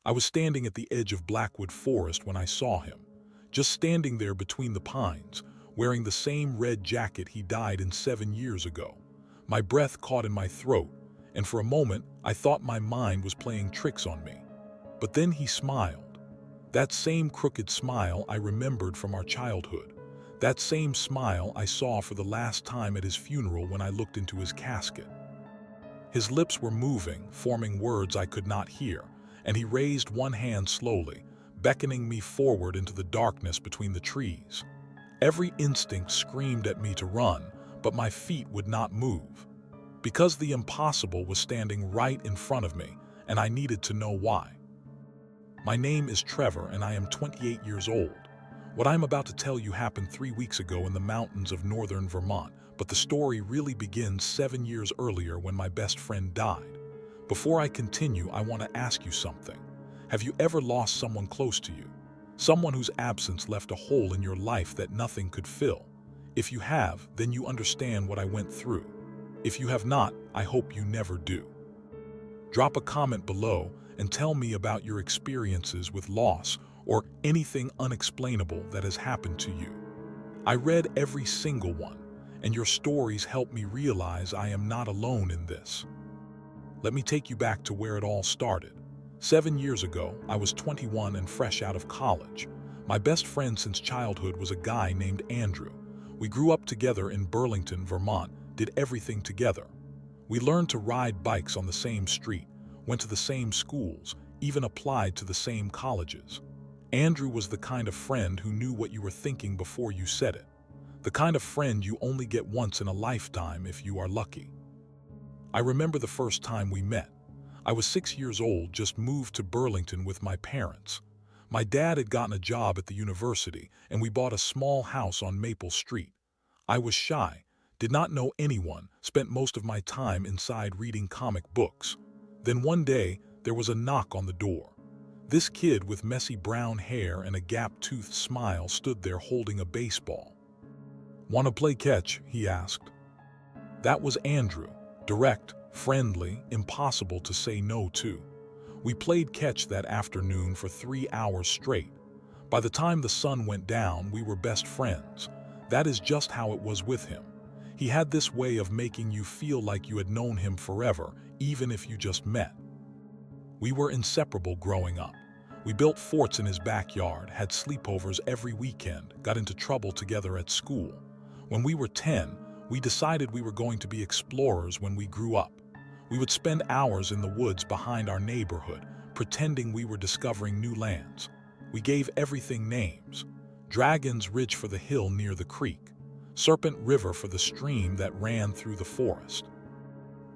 I was standing at the edge of Blackwood Forest when I saw him, just standing there between the pines, wearing the same red jacket he died in 7 years ago. My breath caught in my throat, and for a moment I thought my mind was playing tricks on me. But then he smiled. That same crooked smile I remembered from our childhood. That same smile I saw for the last time at his funeral when I looked into his casket. His lips were moving, forming words I could not hear, and he raised one hand slowly, beckoning me forward into the darkness between the trees. Every instinct screamed at me to run, but my feet would not move. Because the impossible was standing right in front of me, and I needed to know why. My name is Trevor, and I am 28 years old. What I'm about to tell you happened 3 weeks ago in the mountains of northern Vermont, but the story really begins 7 years earlier when my best friend died. Before I continue, I want to ask you something. Have you ever lost someone close to you? Someone whose absence left a hole in your life that nothing could fill? If you have, then you understand what I went through. If you have not, I hope you never do. Drop a comment below and tell me about your experiences with loss or anything unexplainable that has happened to you. I read every single one, and your stories help me realize I am not alone in this. Let me take you back to where it all started. 7 years ago, I was 21 and fresh out of college. My best friend since childhood was a guy named Andrew. We grew up together in Burlington, Vermont, did everything together. We learned to ride bikes on the same street, went to the same schools, even applied to the same colleges. Andrew was the kind of friend who knew what you were thinking before you said it. The kind of friend you only get once in a lifetime if you are lucky. I remember the first time we met. I was 6 years old, just moved to Burlington with my parents. My dad had gotten a job at the university, and we bought a small house on Maple Street. I was shy, did not know anyone, spent most of my time inside reading comic books. Then one day, there was a knock on the door. This kid with messy brown hair and a gap-toothed smile stood there holding a baseball. "Want to play catch?" he asked. That was Andrew, direct, friendly, impossible to say no to. We played catch that afternoon for 3 hours straight. By the time the sun went down, we were best friends. That is just how it was with him. He had this way of making you feel like you had known him forever, even if you just met. We were inseparable growing up. We built forts in his backyard, had sleepovers every weekend, got into trouble together at school. When we were 10, we decided we were going to be explorers when we grew up. We would spend hours in the woods behind our neighborhood, pretending we were discovering new lands. We gave everything names. Dragon's Ridge for the hill near the creek. Serpent River for the stream that ran through the forest.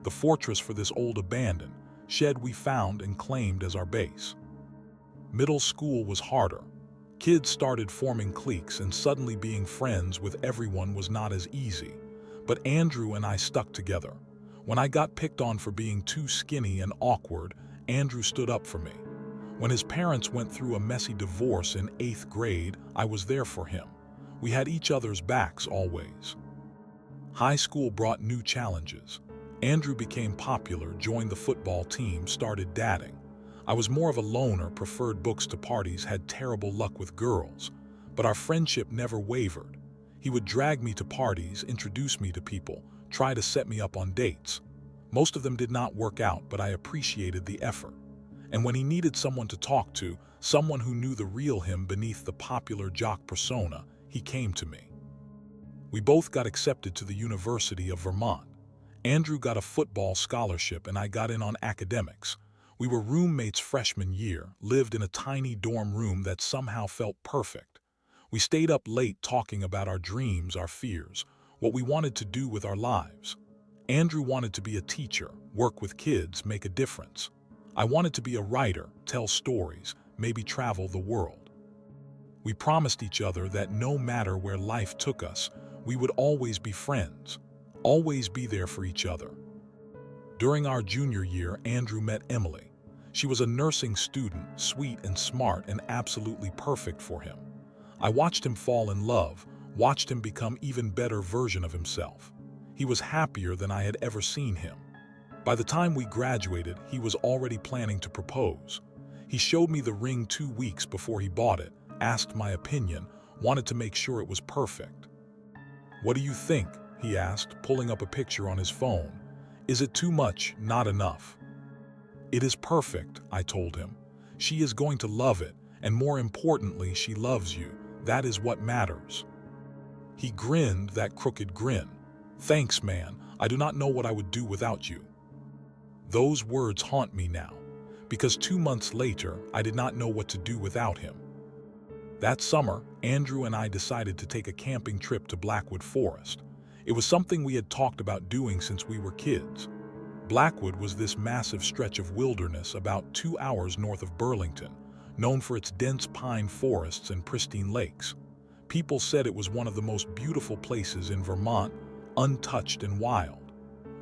The fortress for this old abandoned shed we found and claimed as our base. Middle school was harder. Kids started forming cliques, and suddenly being friends with everyone was not as easy. But Andrew and I stuck together. When I got picked on for being too skinny and awkward, Andrew stood up for me. When his parents went through a messy divorce in 8th grade, I was there for him. We had each other's backs always. High school brought new challenges. Andrew became popular, joined the football team, started dating. I was more of a loner, preferred books to parties, had terrible luck with girls. But our friendship never wavered. He would drag me to parties, introduce me to people, try to set me up on dates. Most of them did not work out, but I appreciated the effort. And when he needed someone to talk to, someone who knew the real him beneath the popular jock persona, he came to me. We both got accepted to the University of Vermont. Andrew got a football scholarship and I got in on academics. We were roommates freshman year, lived in a tiny dorm room that somehow felt perfect. We stayed up late talking about our dreams, our fears, what we wanted to do with our lives. Andrew wanted to be a teacher, work with kids, make a difference. I wanted to be a writer, tell stories, maybe travel the world. We promised each other that no matter where life took us, we would always be friends, always be there for each other. During our junior year, Andrew met Emily. She was a nursing student, sweet and smart and absolutely perfect for him. I watched him fall in love, watched him become even better version of himself. He was happier than I had ever seen him. By the time we graduated, he was already planning to propose. He showed me the ring 2 weeks before he bought it, asked my opinion, wanted to make sure it was perfect. "What do you think?" he asked, pulling up a picture on his phone. "Is it too much, not enough?" "It is perfect," I told him. "She is going to love it, and more importantly, she loves you. That is what matters." He grinned that crooked grin. "Thanks, man. I do not know what I would do without you." Those words haunt me now, because 2 months later, I did not know what to do without him. That summer, Andrew and I decided to take a camping trip to Blackwood Forest. It was something we had talked about doing since we were kids. Blackwood was this massive stretch of wilderness about 2 hours north of Burlington, known for its dense pine forests and pristine lakes. People said it was one of the most beautiful places in Vermont, untouched and wild.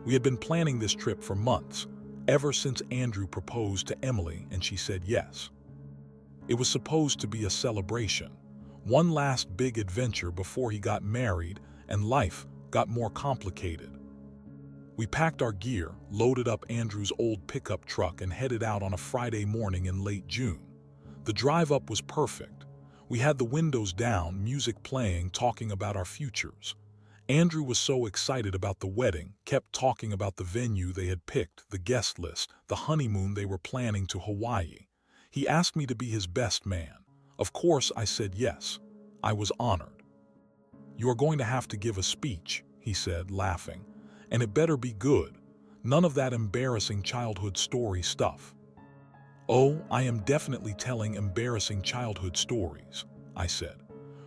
We had been planning this trip for months, ever since Andrew proposed to Emily and she said yes. It was supposed to be a celebration, one last big adventure before he got married and life got more complicated. We packed our gear, loaded up Andrew's old pickup truck and headed out on a Friday morning in late June. The drive up was perfect. We had the windows down, music playing, talking about our futures. Andrew was so excited about the wedding, kept talking about the venue they had picked, the guest list, the honeymoon they were planning to Hawaii. He asked me to be his best man. Of course, I said yes. I was honored. "You are going to have to give a speech," he said, laughing. "And it better be good. None of that embarrassing childhood story stuff." "Oh, I am definitely telling embarrassing childhood stories," I said.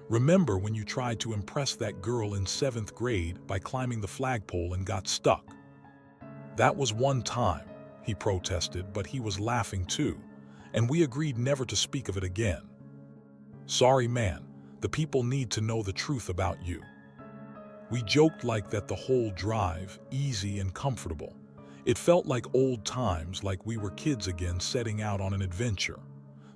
"Remember when you tried to impress that girl in 7th grade by climbing the flagpole and got stuck?" "That was one time," he protested, but he was laughing too, and we agreed never to speak of it again. "Sorry, man. The people need to know the truth about you." We joked like that the whole drive, easy and comfortable. It felt like old times, like we were kids again setting out on an adventure.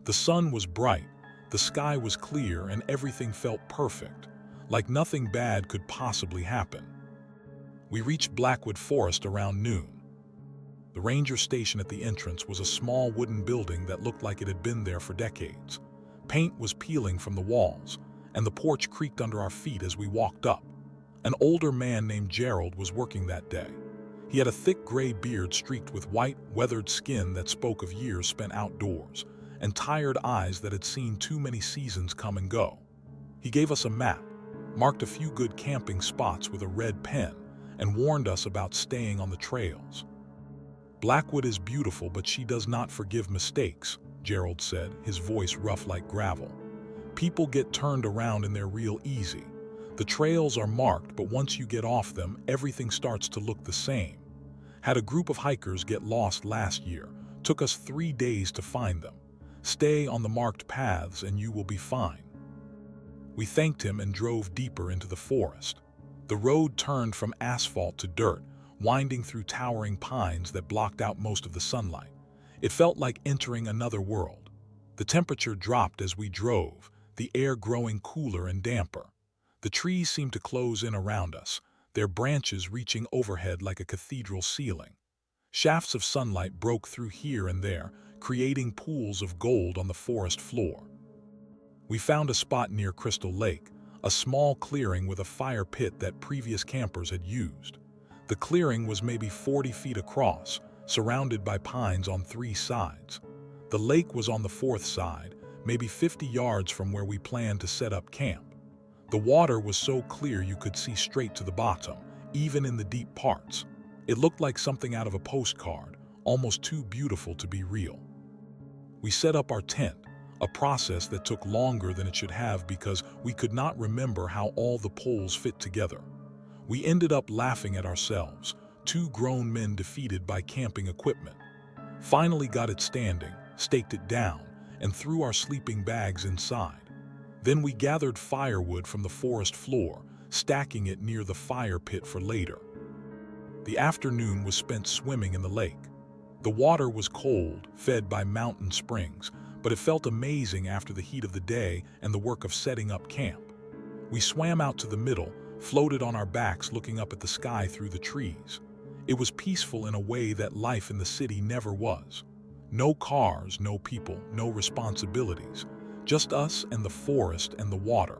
The sun was bright, the sky was clear, and everything felt perfect, like nothing bad could possibly happen. We reached Blackwood Forest around noon. The ranger station at the entrance was a small wooden building that looked like it had been there for decades. Paint was peeling from the walls, and the porch creaked under our feet as we walked up. An older man named Gerald was working that day. He had a thick gray beard streaked with white, weathered skin that spoke of years spent outdoors, and tired eyes that had seen too many seasons come and go. He gave us a map, marked a few good camping spots with a red pen, and warned us about staying on the trails. "Blackwood is beautiful, but she does not forgive mistakes," Gerald said, his voice rough like gravel. "People get turned around and they're real easy. The trails are marked, but once you get off them, everything starts to look the same. Had a group of hikers get lost last year. Took us 3 days to find them. Stay on the marked paths and you will be fine." We thanked him and drove deeper into the forest. The road turned from asphalt to dirt, winding through towering pines that blocked out most of the sunlight. It felt like entering another world. The temperature dropped as we drove, the air growing cooler and damper. The trees seemed to close in around us, their branches reaching overhead like a cathedral ceiling. Shafts of sunlight broke through here and there, creating pools of gold on the forest floor. We found a spot near Crystal Lake, a small clearing with a fire pit that previous campers had used. The clearing was maybe 40 feet across, surrounded by pines on 3 sides. The lake was on the 4th side, maybe 50 yards from where we planned to set up camp. The water was so clear you could see straight to the bottom, even in the deep parts. It looked like something out of a postcard, almost too beautiful to be real. We set up our tent, a process that took longer than it should have because we could not remember how all the poles fit together. We ended up laughing at ourselves, 2 grown men defeated by camping equipment. Finally got it standing, staked it down, and threw our sleeping bags inside. Then we gathered firewood from the forest floor, stacking it near the fire pit for later. The afternoon was spent swimming in the lake. The water was cold, fed by mountain springs, but it felt amazing after the heat of the day and the work of setting up camp. We swam out to the middle, floated on our backs looking up at the sky through the trees. It was peaceful in a way that life in the city never was. No cars, no people, no responsibilities. Just us and the forest and the water.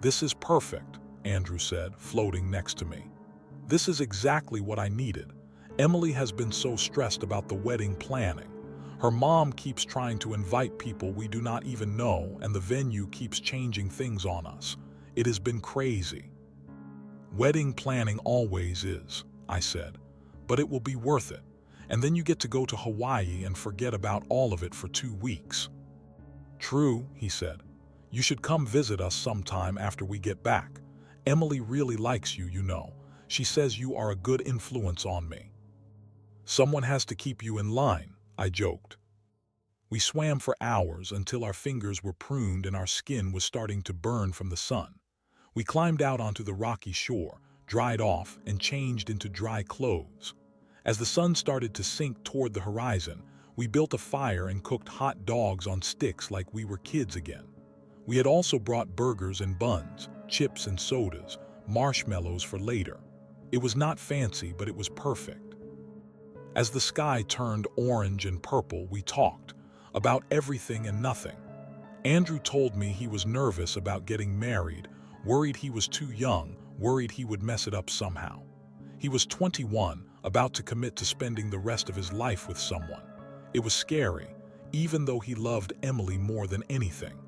"This is perfect," Andrew said, floating next to me. "This is exactly what I needed. Emily has been so stressed about the wedding planning. Her mom keeps trying to invite people we do not even know, and the venue keeps changing things on us. It has been crazy." "Wedding planning always is," I said, "but it will be worth it. And then you get to go to Hawaii and forget about all of it for 2 weeks." "True," he said. "You should come visit us sometime after we get back. Emily really likes you, you know. She says you are a good influence on me." "Someone has to keep you in line," I joked. We swam for hours until our fingers were pruned and our skin was starting to burn from the sun. We climbed out onto the rocky shore, dried off, and changed into dry clothes. As the sun started to sink toward the horizon, we built a fire and cooked hot dogs on sticks like we were kids again. We had also brought burgers and buns, chips and sodas, marshmallows for later. It was not fancy, but it was perfect. As the sky turned orange and purple, we talked about everything and nothing. Andrew told me he was nervous about getting married, worried he was too young, worried he would mess it up somehow. He was 21, about to commit to spending the rest of his life with someone. It was scary, even though he loved Emily more than anything.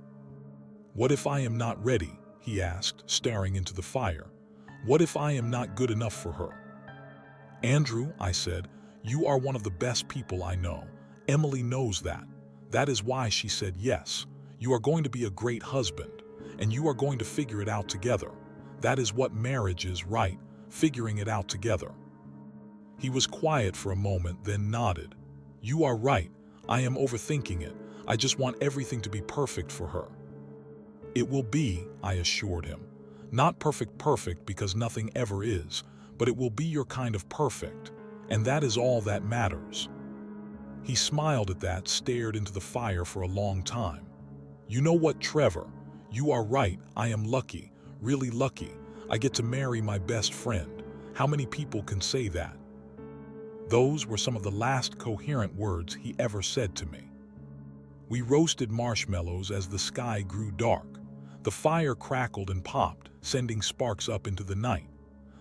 "What if I am not ready?" he asked, staring into the fire. "What if I am not good enough for her?" "Andrew," I said, "you are one of the best people I know. Emily knows that. That is why she said yes. You are going to be a great husband, and you are going to figure it out together. That is what marriage is, right? Figuring it out together." He was quiet for a moment, then nodded. "You are right. I am overthinking it. I just want everything to be perfect for her." "It will be," I assured him. "Not perfect because nothing ever is, but it will be your kind of perfect, and that is all that matters." He smiled at that, stared into the fire for a long time. "You know what, Trevor? You are right. I am lucky, really lucky. I get to marry my best friend. How many people can say that?" Those were some of the last coherent words he ever said to me. We roasted marshmallows as the sky grew dark. The fire crackled and popped, sending sparks up into the night.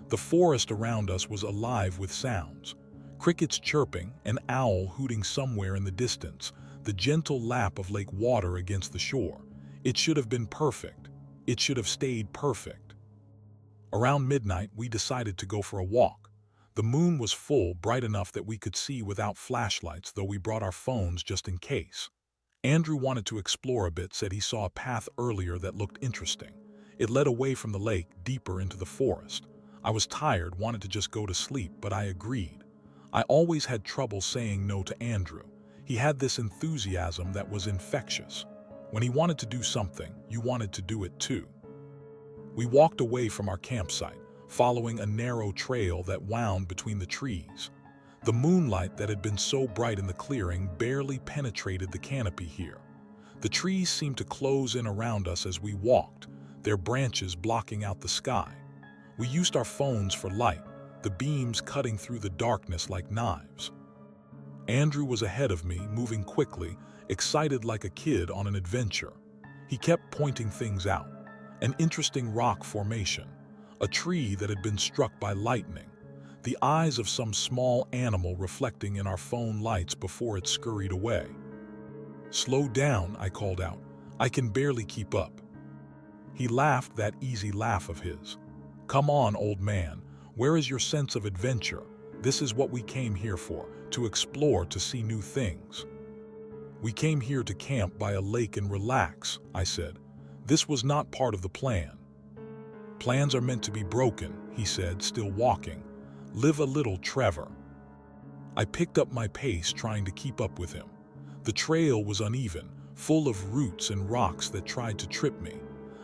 The forest around us was alive with sounds. Crickets chirping, an owl hooting somewhere in the distance, the gentle lap of lake water against the shore. It should have been perfect. It should have stayed perfect. Around midnight, we decided to go for a walk. The moon was full, bright enough that we could see without flashlights, though we brought our phones just in case. Andrew wanted to explore a bit, said he saw a path earlier that looked interesting. It led away from the lake, deeper into the forest. I was tired, wanted to just go to sleep, but I agreed. I always had trouble saying no to Andrew. He had this enthusiasm that was infectious. When he wanted to do something, you wanted to do it too. We walked away from our campsite, following a narrow trail that wound between the trees. The moonlight that had been so bright in the clearing barely penetrated the canopy here. The trees seemed to close in around us as we walked, their branches blocking out the sky. We used our phones for light, the beams cutting through the darkness like knives. Andrew was ahead of me, moving quickly, excited like a kid on an adventure. He kept pointing things out. An interesting rock formation, a tree that had been struck by lightning, the eyes of some small animal reflecting in our phone lights before it scurried away. "Slow down," I called out. "I can barely keep up." He laughed, that easy laugh of his. "Come on, old man. Where is your sense of adventure? This is what we came here for, to explore, to see new things." "We came here to camp by a lake and relax," I said. "This was not part of the plan." "Plans are meant to be broken," he said, still walking. "Live a little, Trevor." I picked up my pace, trying to keep up with him. The trail was uneven, full of roots and rocks that tried to trip me.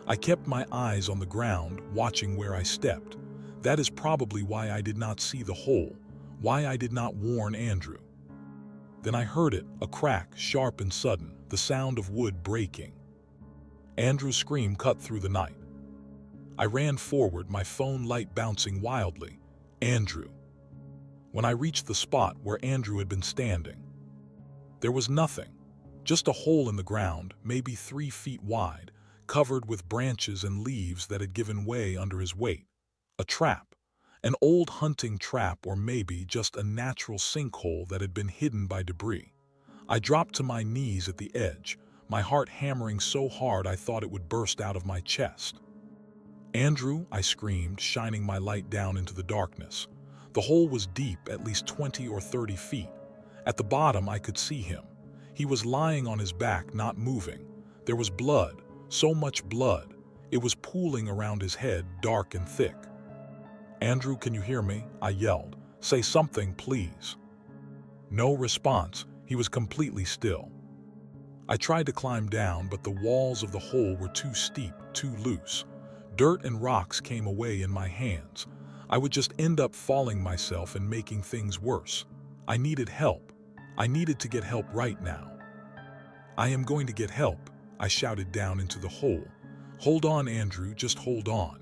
I kept my eyes on the ground, watching where I stepped. That is probably why I did not see the hole, why I did not warn Andrew. Then I heard it, a crack, sharp and sudden, the sound of wood breaking. Andrew's scream cut through the night. I ran forward, my phone light bouncing wildly. "Andrew." When I reached the spot where Andrew had been standing, There was nothing, just a hole in the ground, maybe 3 feet wide, covered with branches and leaves that had given way under his weight. A trap. An old hunting trap, or maybe just a natural sinkhole that had been hidden by debris. I dropped to my knees at the edge, my heart hammering so hard I thought it would burst out of my chest. "Andrew," I screamed, shining my light down into the darkness. The hole was deep, at least 20 or 30 feet. At the bottom I could see him. He was lying on his back, not moving. There was blood, so much blood. It was pooling around his head, dark and thick. "Andrew, can you hear me?" I yelled. "Say something, please." No response. He was completely still. I tried to climb down, but the walls of the hole were too steep, too loose. Dirt and rocks came away in my hands. I would just end up falling myself and making things worse. I needed help. I needed to get help right now. "I am going to get help," I shouted down into the hole. "Hold on, Andrew, just hold on."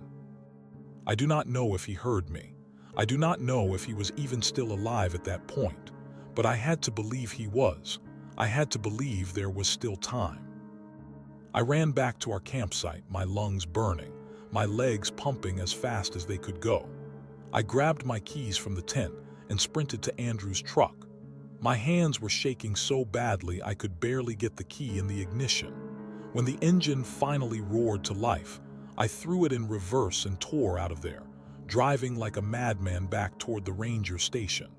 I do not know if he heard me. I do not know if he was even still alive at that point. But I had to believe he was. I had to believe there was still time. I ran back to our campsite, my lungs burning, my legs pumping as fast as they could go. I grabbed my keys from the tent and sprinted to Andrew's truck. My hands were shaking so badly I could barely get the key in the ignition. When the engine finally roared to life, I threw it in reverse and tore out of there, driving like a madman back toward the ranger station.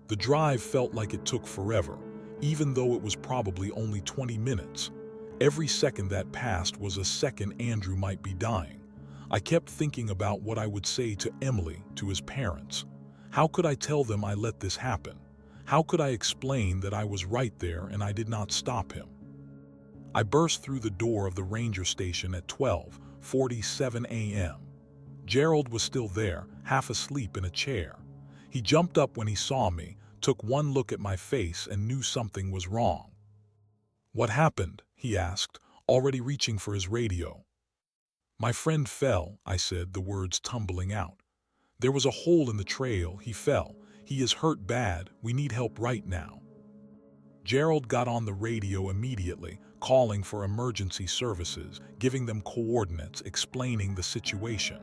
The drive felt like it took forever, even though it was probably only 20 minutes. Every second that passed was a second Andrew might be dying. I kept thinking about what I would say to Emily, to his parents. How could I tell them I let this happen? How could I explain that I was right there and I did not stop him? I burst through the door of the ranger station at 12:47 a.m. Gerald was still there, half asleep in a chair. He jumped up when he saw me, took one look at my face, and knew something was wrong. "What happened?" he asked, already reaching for his radio. "My friend fell," I said, the words tumbling out. "There was a hole in the trail, he fell. He is hurt bad, we need help right now." Gerald got on the radio immediately, calling for emergency services, giving them coordinates, explaining the situation.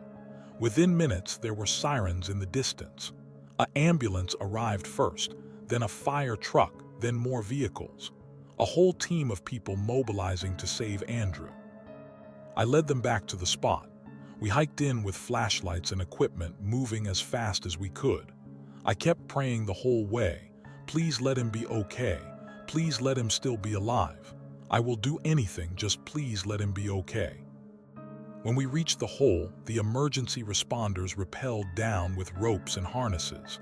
Within minutes, there were sirens in the distance. An ambulance arrived first, then a fire truck, then more vehicles. A whole team of people mobilizing to save Andrew. I led them back to the spot. We hiked in with flashlights and equipment, moving as fast as we could. I kept praying the whole way, "Please let him be okay. Please let him still be alive. I will do anything, just please let him be okay." When we reached the hole, the emergency responders rappelled down with ropes and harnesses.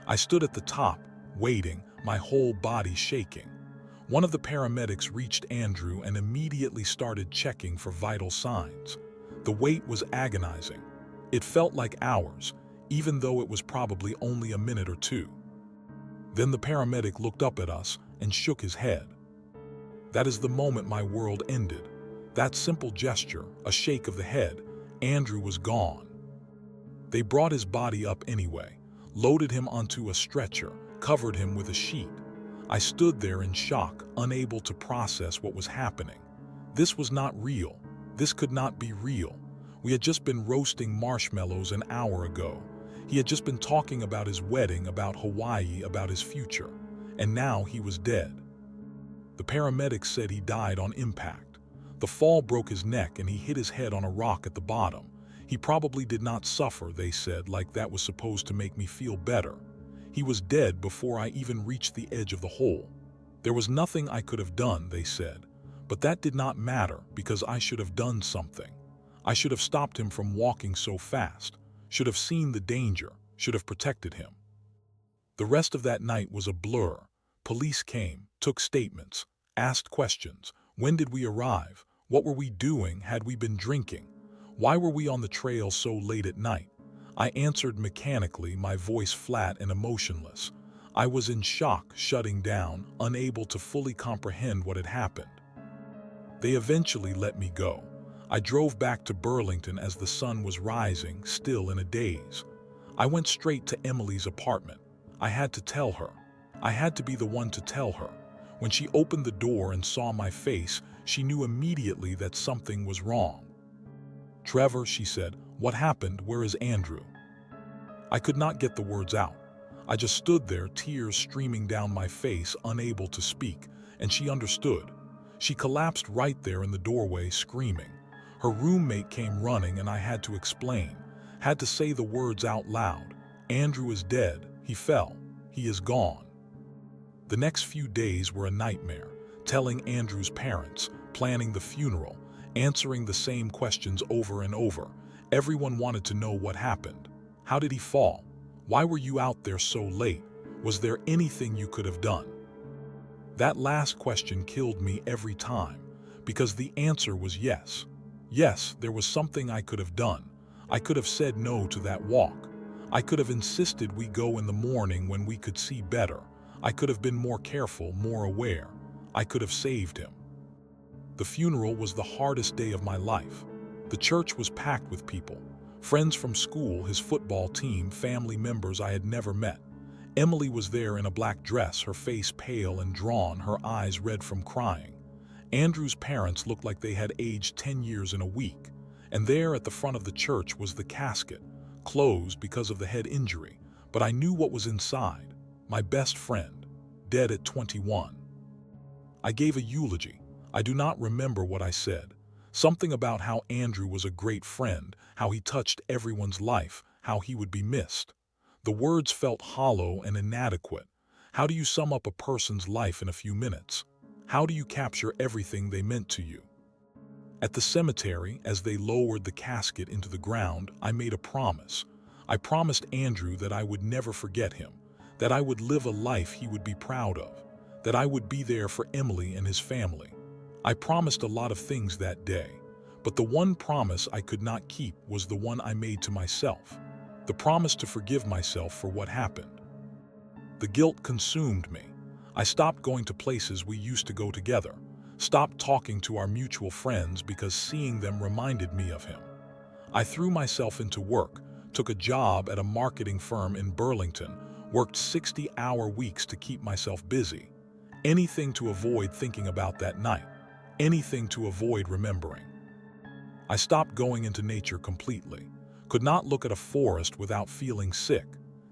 I stood at the top, waiting, my whole body shaking. One of the paramedics reached Andrew and immediately started checking for vital signs. The wait was agonizing. It felt like hours, even though it was probably only a minute or two. Then the paramedic looked up at us and shook his head. That is the moment my world ended. That simple gesture, a shake of the head, Andrew was gone. They brought his body up anyway, loaded him onto a stretcher, covered him with a sheet. I stood there in shock, unable to process what was happening. This was not real. This could not be real. We had just been roasting marshmallows an hour ago. He had just been talking about his wedding, about Hawaii, about his future. And now he was dead. The paramedics said he died on impact. The fall broke his neck and he hit his head on a rock at the bottom. He probably did not suffer, they said, like that was supposed to make me feel better. He was dead before I even reached the edge of the hole. There was nothing I could have done, they said. But that did not matter because I should have done something. I should have stopped him from walking so fast, should have seen the danger, should have protected him. The rest of that night was a blur. Police came, took statements, asked questions. When did we arrive? What were we doing? Had we been drinking? Why were we on the trail so late at night? I answered mechanically, my voice flat and emotionless. I was in shock, shutting down, unable to fully comprehend what had happened. They eventually let me go. I drove back to Burlington as the sun was rising, still in a daze. I went straight to Emily's apartment. I had to tell her. I had to be the one to tell her. When she opened the door and saw my face, she knew immediately that something was wrong. "Trevor," she said, "what happened? Where is Andrew?" I could not get the words out. I just stood there, tears streaming down my face, unable to speak, and she understood. She collapsed right there in the doorway, screaming. Her roommate came running and I had to explain, had to say the words out loud. "Andrew is dead. He fell. He is gone." The next few days were a nightmare, telling Andrew's parents, planning the funeral, answering the same questions over and over. Everyone wanted to know what happened. How did he fall? Why were you out there so late? Was there anything you could have done? That last question killed me every time, because the answer was yes. Yes, there was something I could have done. I could have said no to that walk. I could have insisted we go in the morning when we could see better. I could have been more careful, more aware. I could have saved him. The funeral was the hardest day of my life. The church was packed with people. Friends from school, his football team, family members I had never met. Emily was there in a black dress, her face pale and drawn, her eyes red from crying. Andrew's parents looked like they had aged 10 years in a week. And there at the front of the church was the casket, closed because of the head injury. But I knew what was inside. My best friend, dead at 21. I gave a eulogy. I do not remember what I said. Something about how Andrew was a great friend, how he touched everyone's life, how he would be missed. The words felt hollow and inadequate. How do you sum up a person's life in a few minutes? How do you capture everything they meant to you? At the cemetery, as they lowered the casket into the ground, I made a promise. I promised Andrew that I would never forget him, that I would live a life he would be proud of, that I would be there for Emily and his family. I promised a lot of things that day, but the one promise I could not keep was the one I made to myself, the promise to forgive myself for what happened. The guilt consumed me. I stopped going to places we used to go together, stopped talking to our mutual friends because seeing them reminded me of him. I threw myself into work, took a job at a marketing firm in Burlington, worked 60-hour weeks to keep myself busy. Anything to avoid thinking about that night, anything to avoid remembering. I stopped going into nature completely, could not look at a forest without feeling sick.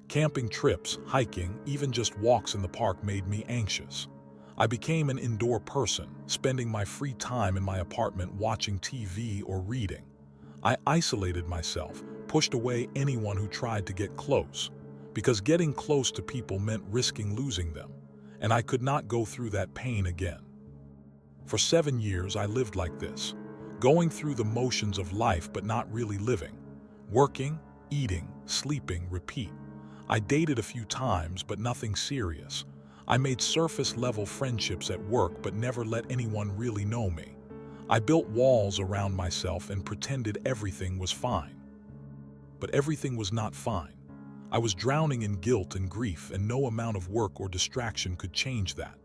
Camping trips, hiking, even just walks in the park made me anxious. I became an indoor person, spending my free time in my apartment watching TV or reading. I isolated myself, pushed away anyone who tried to get close, because getting close to people meant risking losing them, and I could not go through that pain again. For 7 years I lived like this, going through the motions of life but not really living. Working, eating, sleeping, repeat. I dated a few times but nothing serious. I made surface-level friendships at work but never let anyone really know me. I built walls around myself and pretended everything was fine. But everything was not fine. I was drowning in guilt and grief, and no amount of work or distraction could change that.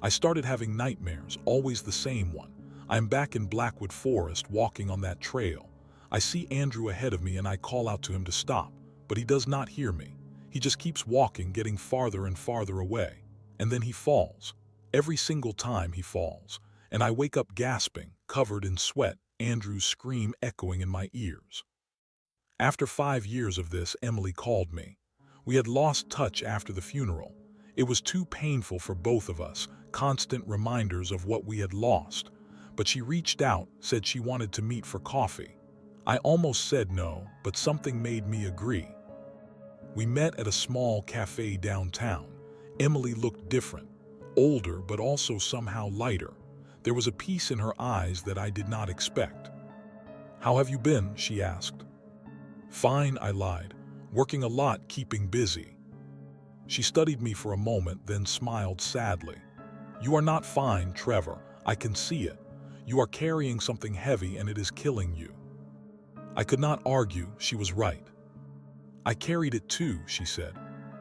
I started having nightmares, always the same one. I am back in Blackwood Forest, walking on that trail. I see Andrew ahead of me and I call out to him to stop, but he does not hear me. He just keeps walking, getting farther and farther away. And then he falls. Every single time he falls. And I wake up gasping, covered in sweat, Andrew's scream echoing in my ears. After 5 years of this, Emily called me. We had lost touch after the funeral. It was too painful for both of us, constant reminders of what we had lost. But she reached out, said she wanted to meet for coffee. I almost said no, but something made me agree. We met at a small cafe downtown. Emily looked different, older but also somehow lighter. There was a peace in her eyes that I did not expect. "How have you been?" she asked. "Fine," I lied. "Working a lot, keeping busy." She studied me for a moment, then smiled sadly. "You are not fine, Trevor. I can see it. You are carrying something heavy and it is killing you." I could not argue, she was right. "I carried it too," she said.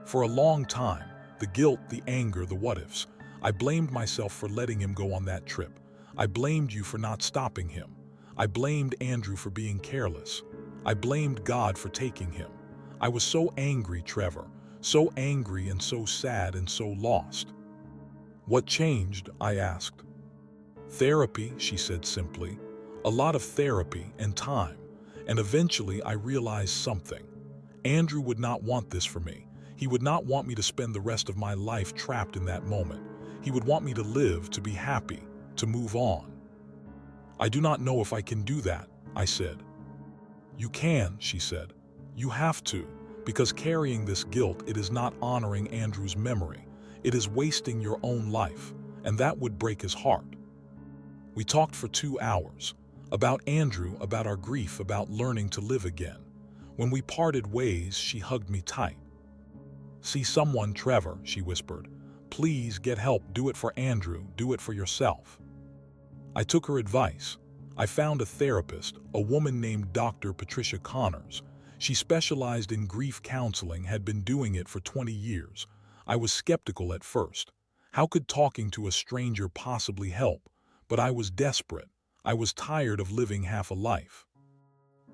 "For a long time, the guilt, the anger, the what-ifs. I blamed myself for letting him go on that trip. I blamed you for not stopping him. I blamed Andrew for being careless. I blamed God for taking him. I was so angry, Trevor, so angry and so sad and so lost." "What changed?" I asked. "Therapy," she said simply. "A lot of therapy and time. And eventually I realized something. Andrew would not want this for me. He would not want me to spend the rest of my life trapped in that moment. He would want me to live, to be happy, to move on." "I do not know if I can do that," I said. "You can," she said. "You have to, because carrying this guilt, it is not honoring Andrew's memory. It is wasting your own life, and that would break his heart." We talked for 2 hours. About Andrew, about our grief, about learning to live again. When we parted ways, she hugged me tight. "See someone, Trevor," she whispered. "Please get help. Do it for Andrew. Do it for yourself." I took her advice. I found a therapist, a woman named Dr. Patricia Connors. She specialized in grief counseling, had been doing it for 20 years. I was skeptical at first. How could talking to a stranger possibly help? But I was desperate. I was tired of living half a life.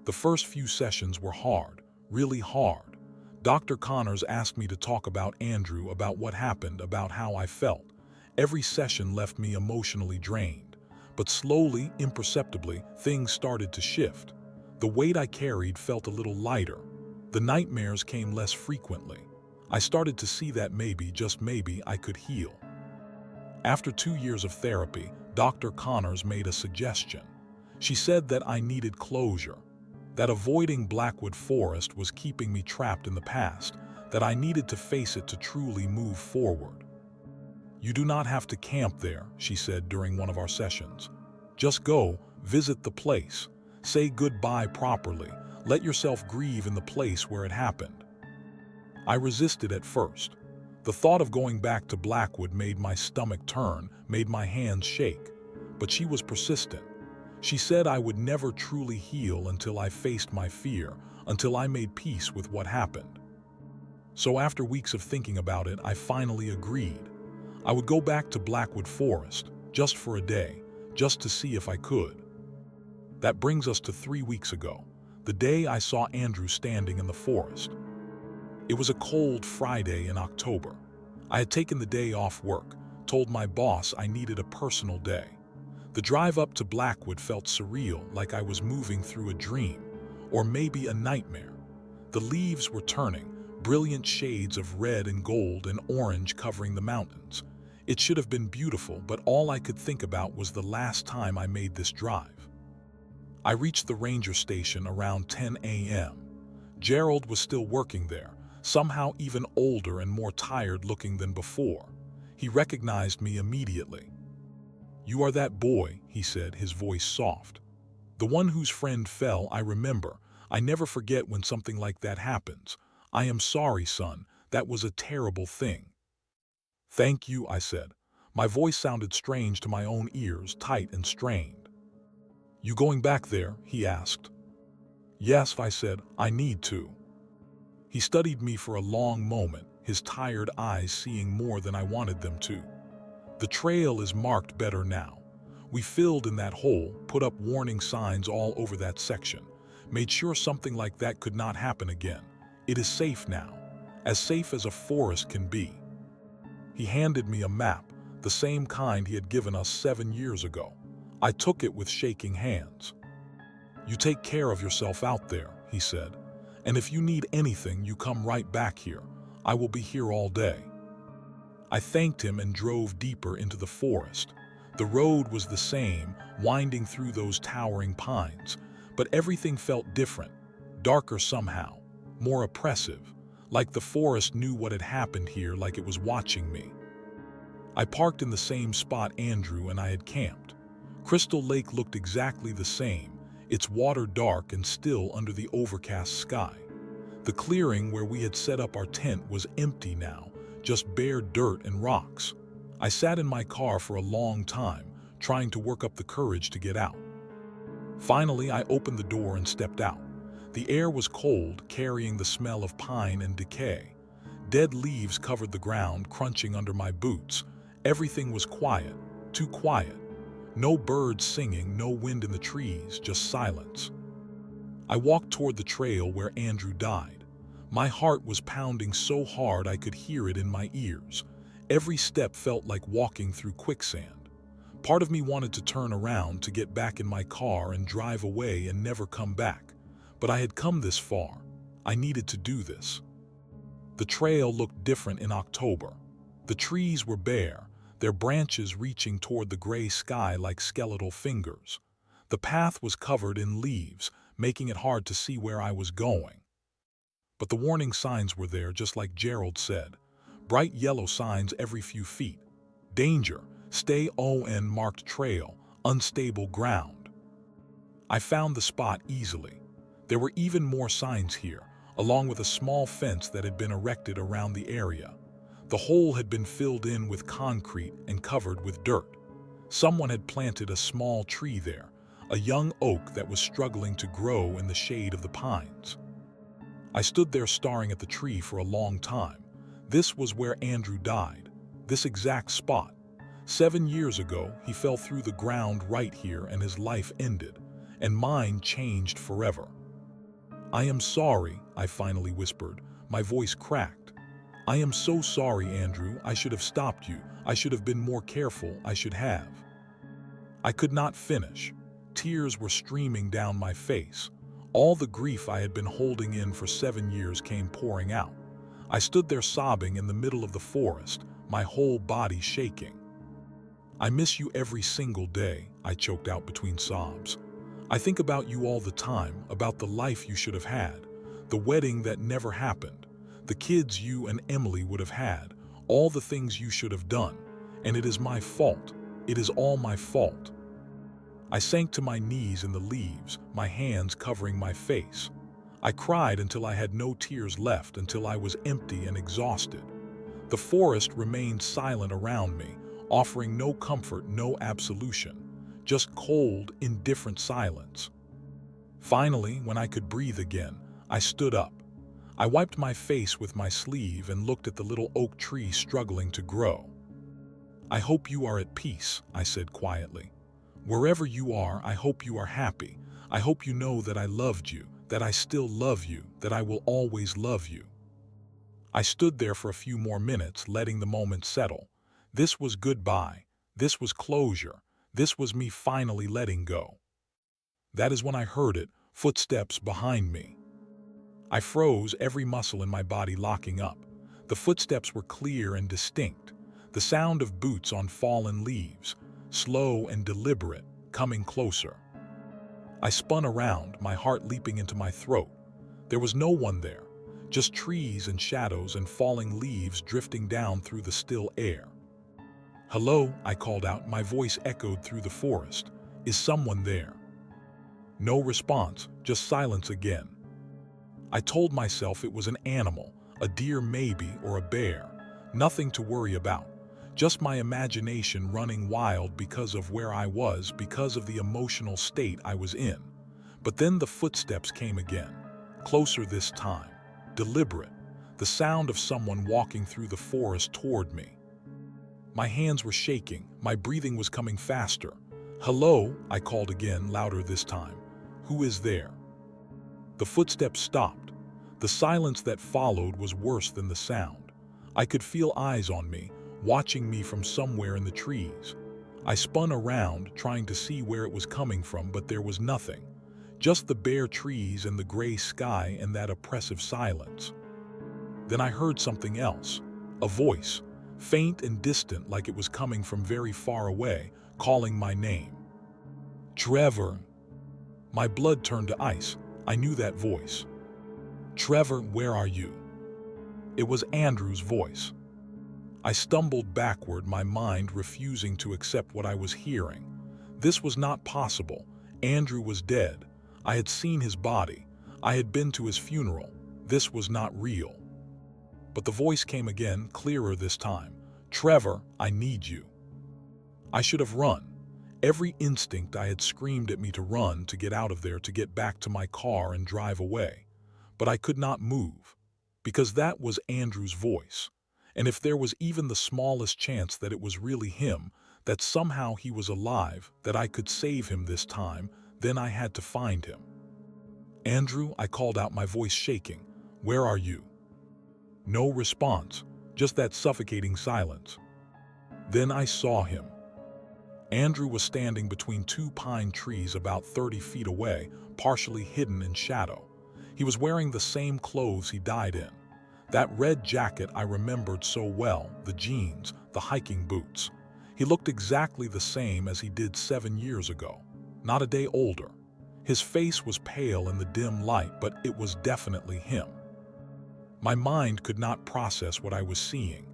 The first few sessions were hard, really hard. Dr. Connors asked me to talk about Andrew, about what happened, about how I felt. Every session left me emotionally drained. But slowly, imperceptibly, things started to shift. The weight I carried felt a little lighter. The nightmares came less frequently. I started to see that maybe, just maybe, I could heal. After 2 years of therapy, Dr. Connors made a suggestion. She said that I needed closure, that avoiding Blackwood Forest was keeping me trapped in the past, that I needed to face it to truly move forward. "You do not have to camp there," she said during one of our sessions. "Just go, visit the place, say goodbye properly, let yourself grieve in the place where it happened." I resisted at first. The thought of going back to Blackwood made my stomach turn, made my hands shake. But she was persistent. She said I would never truly heal until I faced my fear, until I made peace with what happened. So after weeks of thinking about it, I finally agreed. I would go back to Blackwood Forest, just for a day, just to see if I could. That brings us to 3 weeks ago, the day I saw Andrew standing in the forest. It was a cold Friday in October. I had taken the day off work, told my boss I needed a personal day. The drive up to Blackwood felt surreal, like I was moving through a dream, or maybe a nightmare. The leaves were turning, brilliant shades of red and gold and orange covering the mountains. It should have been beautiful, but all I could think about was the last time I made this drive. I reached the ranger station around 10 a.m. Gerald was still working there, somehow even older and more tired looking than before. He recognized me immediately. "You are that boy," he said, his voice soft. "The one whose friend fell. I remember. I never forget when something like that happens. I am sorry, son. That was a terrible thing." "Thank you," I said. My voice sounded strange to my own ears, tight and strained. "You going back there?" he asked. "Yes," I said. "I need to." He studied me for a long moment, his tired eyes seeing more than I wanted them to. "The trail is marked better now. We filled in that hole, put up warning signs all over that section, made sure something like that could not happen again. It is safe now, as safe as a forest can be." He handed me a map, the same kind he had given us 7 years ago. I took it with shaking hands. "You take care of yourself out there," he said. "And if you need anything, you come right back here. I will be here all day." I thanked him and drove deeper into the forest. The road was the same, winding through those towering pines, but everything felt different, darker somehow, more oppressive, like the forest knew what had happened here, like it was watching me. I parked in the same spot Andrew and I had camped. Crystal Lake looked exactly the same, its water dark and still under the overcast sky. The clearing where we had set up our tent was empty now, just bare dirt and rocks. I sat in my car for a long time, trying to work up the courage to get out. Finally, I opened the door and stepped out. The air was cold, carrying the smell of pine and decay. Dead leaves covered the ground, crunching under my boots. Everything was quiet, too quiet. No birds singing, no wind in the trees, just silence. I walked toward the trail where Andrew died. My heart was pounding so hard I could hear it in my ears. Every step felt like walking through quicksand. Part of me wanted to turn around to get back in my car and drive away and never come back. But I had come this far. I needed to do this. The trail looked different in October. The trees were bare, their branches reaching toward the gray sky like skeletal fingers. The path was covered in leaves, making it hard to see where I was going. But the warning signs were there, just like Gerald said. Bright yellow signs every few feet. Danger, stay on marked trail, unstable ground. I found the spot easily. There were even more signs here, along with a small fence that had been erected around the area. The hole had been filled in with concrete and covered with dirt. Someone had planted a small tree there, a young oak that was struggling to grow in the shade of the pines. I stood there staring at the tree for a long time. This was where Andrew died, this exact spot. 7 years ago, he fell through the ground right here and his life ended, and mine changed forever. "I am sorry," I finally whispered, my voice cracked. "I am so sorry, Andrew. I should have stopped you. I should have been more careful. I should have." I could not finish. Tears were streaming down my face. All the grief I had been holding in for 7 years came pouring out. I stood there sobbing in the middle of the forest, my whole body shaking. "I miss you every single day," I choked out between sobs. "I think about you all the time, about the life you should have had, the wedding that never happened, the kids you and Emily would have had, all the things you should have done. And it is my fault. It is all my fault." I sank to my knees in the leaves, my hands covering my face. I cried until I had no tears left, until I was empty and exhausted. The forest remained silent around me, offering no comfort, no absolution, just cold, indifferent silence. Finally, when I could breathe again, I stood up. I wiped my face with my sleeve and looked at the little oak tree struggling to grow. "I hope you are at peace," I said quietly. "Wherever you are, I hope you are happy. I hope you know that I loved you, that I still love you, that I will always love you." I stood there for a few more minutes, letting the moment settle. This was goodbye. This was closure. This was me finally letting go. That is when I heard it, footsteps behind me. I froze, every muscle in my body locking up. The footsteps were clear and distinct. The sound of boots on fallen leaves, slow and deliberate, coming closer. I spun around, my heart leaping into my throat. There was no one there, just trees and shadows and falling leaves drifting down through the still air. "Hello," I called out, my voice echoed through the forest. "Is someone there?" No response, just silence again. I told myself it was an animal, a deer maybe, or a bear. Nothing to worry about. Just my imagination running wild because of where I was, because of the emotional state I was in. But then the footsteps came again, closer this time, deliberate, the sound of someone walking through the forest toward me. My hands were shaking, my breathing was coming faster. "Hello," I called again, louder this time. "Who is there?" The footsteps stopped. The silence that followed was worse than the sound. I could feel eyes on me, watching me from somewhere in the trees. I spun around, trying to see where it was coming from, but there was nothing. Just the bare trees and the gray sky and that oppressive silence. Then I heard something else. A voice, faint and distant, like it was coming from very far away, calling my name. "Trevor." My blood turned to ice. I knew that voice. "Trevor, where are you?" It was Andrew's voice. I stumbled backward, my mind refusing to accept what I was hearing. This was not possible. Andrew was dead. I had seen his body. I had been to his funeral. This was not real. But the voice came again, clearer this time. "Trevor, I need you." I should have run. Every instinct I had screamed at me to run, to get out of there, to get back to my car and drive away. But I could not move, because that was Andrew's voice. And if there was even the smallest chance that it was really him, that somehow he was alive, that I could save him this time, then I had to find him. "Andrew," I called out, my voice shaking. "Where are you?" No response, just that suffocating silence. Then I saw him. Andrew was standing between two pine trees about 30 feet away, partially hidden in shadow. He was wearing the same clothes he died in. That red jacket I remembered so well, the jeans, the hiking boots. He looked exactly the same as he did 7 years ago, not a day older. His face was pale in the dim light, but it was definitely him. My mind could not process what I was seeing.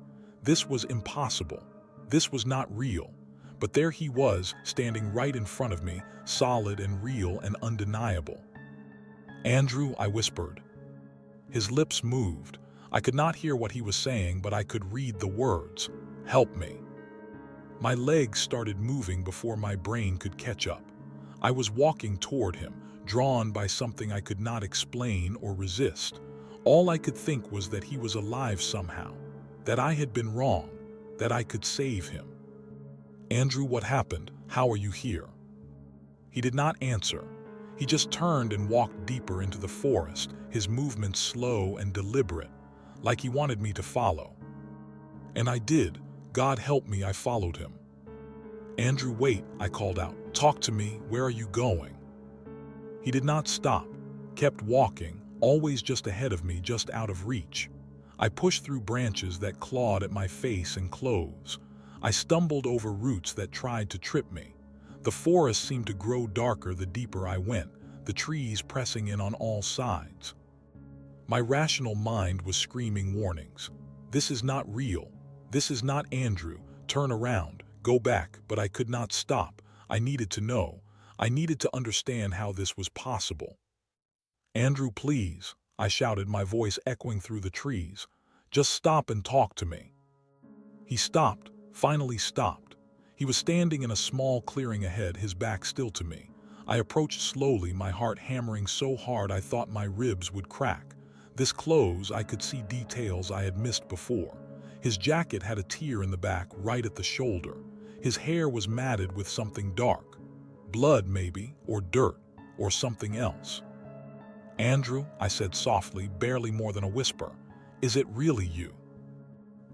This was impossible. This was not real. But there he was, standing right in front of me, solid and real and undeniable. "Andrew," I whispered. His lips moved. I could not hear what he was saying, but I could read the words, "Help me." My legs started moving before my brain could catch up. I was walking toward him, drawn by something I could not explain or resist. All I could think was that he was alive somehow, that I had been wrong, that I could save him. "Andrew, what happened? How are you here?" He did not answer. He just turned and walked deeper into the forest, his movements slow and deliberate, like he wanted me to follow. And I did. God help me, I followed him. "Andrew, wait," I called out. "Talk to me. Where are you going?" He did not stop, kept walking, always just ahead of me, just out of reach. I pushed through branches that clawed at my face and clothes. I stumbled over roots that tried to trip me. The forest seemed to grow darker the deeper I went, the trees pressing in on all sides. My rational mind was screaming warnings. This is not real. This is not Andrew. Turn around. Go back. But I could not stop. I needed to know. I needed to understand how this was possible. "Andrew, please," I shouted, my voice echoing through the trees. "Just stop and talk to me." He stopped, finally stopped. He was standing in a small clearing ahead, his back still to me. I approached slowly, my heart hammering so hard I thought my ribs would crack. This close, I could see details I had missed before. His jacket had a tear in the back, right at the shoulder. His hair was matted with something dark. Blood, maybe, or dirt, or something else. "Andrew," I said softly, barely more than a whisper, "is it really you?"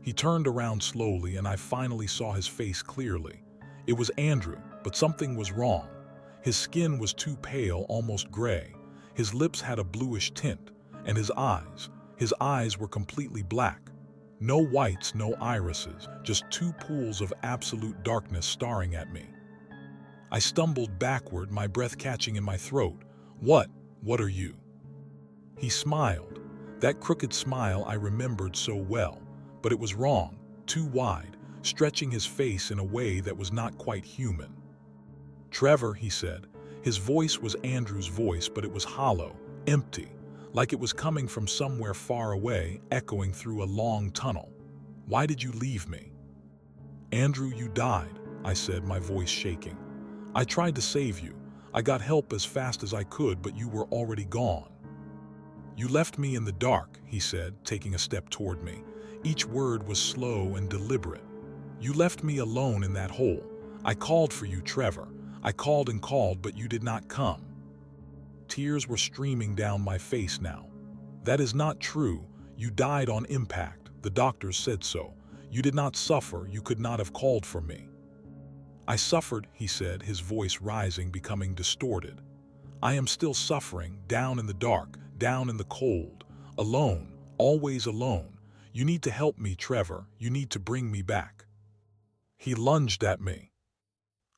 He turned around slowly, and I finally saw his face clearly. It was Andrew, but something was wrong. His skin was too pale, almost gray. His lips had a bluish tint, and his eyes were completely black. No whites, no irises, just two pools of absolute darkness staring at me. I stumbled backward, my breath catching in my throat. What are you?" He smiled. That crooked smile I remembered so well. But it was wrong, too wide, stretching his face in a way that was not quite human. "Trevor," he said. His voice was Andrew's voice, but it was hollow, empty, like it was coming from somewhere far away, echoing through a long tunnel. "Why did you leave me?" "Andrew, you died," I said, my voice shaking. "I tried to save you. I got help as fast as I could, but you were already gone." "You left me in the dark," he said, taking a step toward me. Each word was slow and deliberate. "You left me alone in that hole. I called for you, Trevor. I called and called, but you did not come." Tears were streaming down my face now. "That is not true. You died on impact. The doctors said so. You did not suffer. You could not have called for me." "I suffered," he said, his voice rising, becoming distorted. "I am still suffering, down in the dark, down in the cold, alone, always alone. You need to help me, Trevor. You need to bring me back." He lunged at me.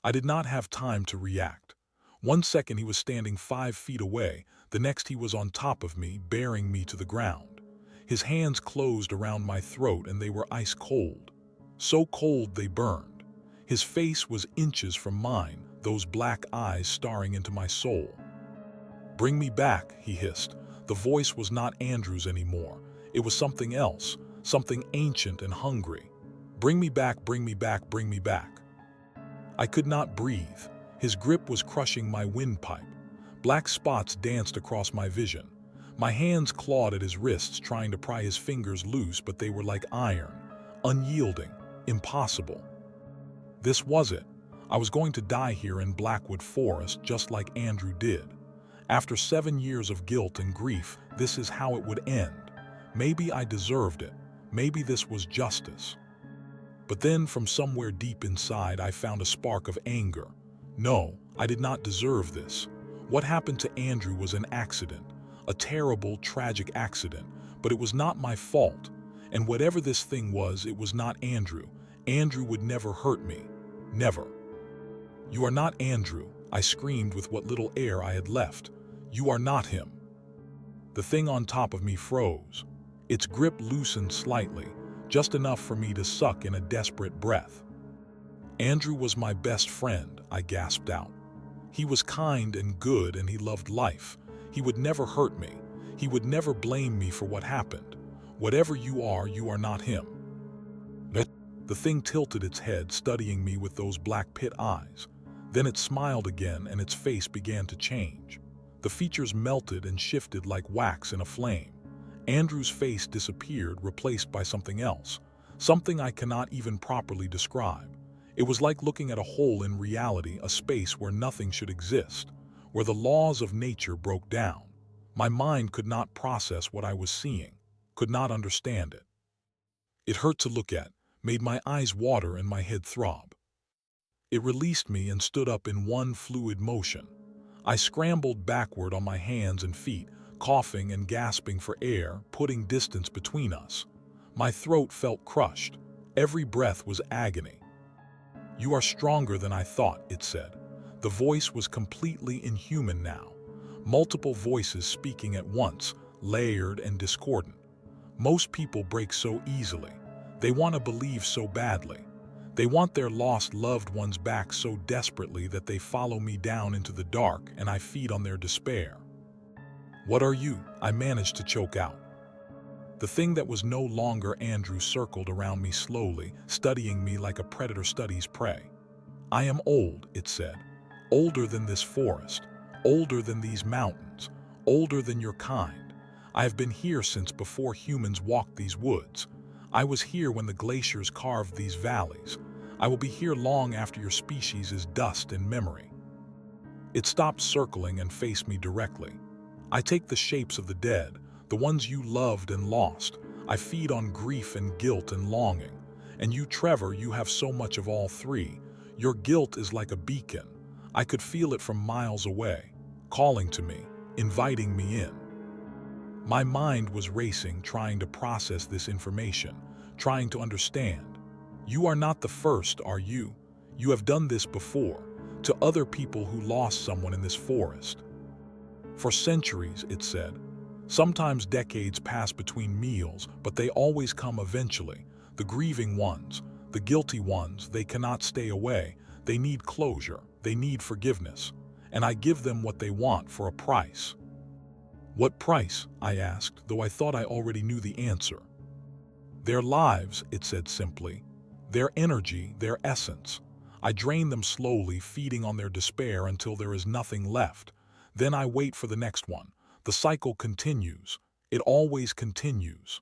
I did not have time to react. 1 second he was standing 5 feet away, the next he was on top of me, bearing me to the ground. His hands closed around my throat, and they were ice cold. So cold they burned. His face was inches from mine, those black eyes staring into my soul. "Bring me back," he hissed. The voice was not Andrew's anymore. It was something else, something ancient and hungry. "Bring me back, bring me back, bring me back." I could not breathe. His grip was crushing my windpipe. Black spots danced across my vision. My hands clawed at his wrists, trying to pry his fingers loose, but they were like iron, unyielding, impossible. This was it. I was going to die here in Blackwood Forest, just like Andrew did. After 7 years of guilt and grief, this is how it would end. Maybe I deserved it. Maybe this was justice. But then from somewhere deep inside, I found a spark of anger. No, I did not deserve this. What happened to Andrew was an accident, a terrible, tragic accident, but it was not my fault. And whatever this thing was, it was not Andrew. Andrew would never hurt me. Never. You are not Andrew, I screamed with what little air I had left. You are not him. The thing on top of me froze. Its grip loosened slightly, just enough for me to suck in a desperate breath. Andrew was my best friend, I gasped out. He was kind and good and he loved life. He would never hurt me. He would never blame me for what happened. Whatever you are not him. The thing tilted its head, studying me with those black pit eyes. Then it smiled again and its face began to change. The features melted and shifted like wax in a flame. Andrew's face disappeared, replaced by something else, something I cannot even properly describe. It was like looking at a hole in reality, a space where nothing should exist, where the laws of nature broke down. My mind could not process what I was seeing, could not understand it. It hurt to look at, made my eyes water and my head throb. It released me and stood up in one fluid motion. I scrambled backward on my hands and feet, coughing and gasping for air, putting distance between us. My throat felt crushed. Every breath was agony. You are stronger than I thought, it said. The voice was completely inhuman now. Multiple voices speaking at once, layered and discordant. Most people break so easily. They want to believe so badly. They want their lost loved ones back so desperately that they follow me down into the dark and I feed on their despair. What are you? I managed to choke out. The thing that was no longer Andrew circled around me slowly, studying me like a predator studies prey. I am old, it said. Older than this forest. Older than these mountains. Older than your kind. I have been here since before humans walked these woods. I was here when the glaciers carved these valleys. I will be here long after your species is dust and memory. It stopped circling and faced me directly. I take the shapes of the dead, the ones you loved and lost. I feed on grief and guilt and longing. And you, Trevor, you have so much of all three. Your guilt is like a beacon. I could feel it from miles away, calling to me, inviting me in. My mind was racing, trying to process this information, trying to understand. You are not the first, are you? You have done this before, to other people who lost someone in this forest. For centuries, it said. Sometimes decades pass between meals, but they always come eventually. The grieving ones, the guilty ones, they cannot stay away. They need closure, they need forgiveness. And I give them what they want for a price. What price? I asked, though I thought I already knew the answer. Their lives, it said simply. Their energy, their essence. I drain them slowly, feeding on their despair until there is nothing left. Then I wait for the next one. The cycle continues. It always continues.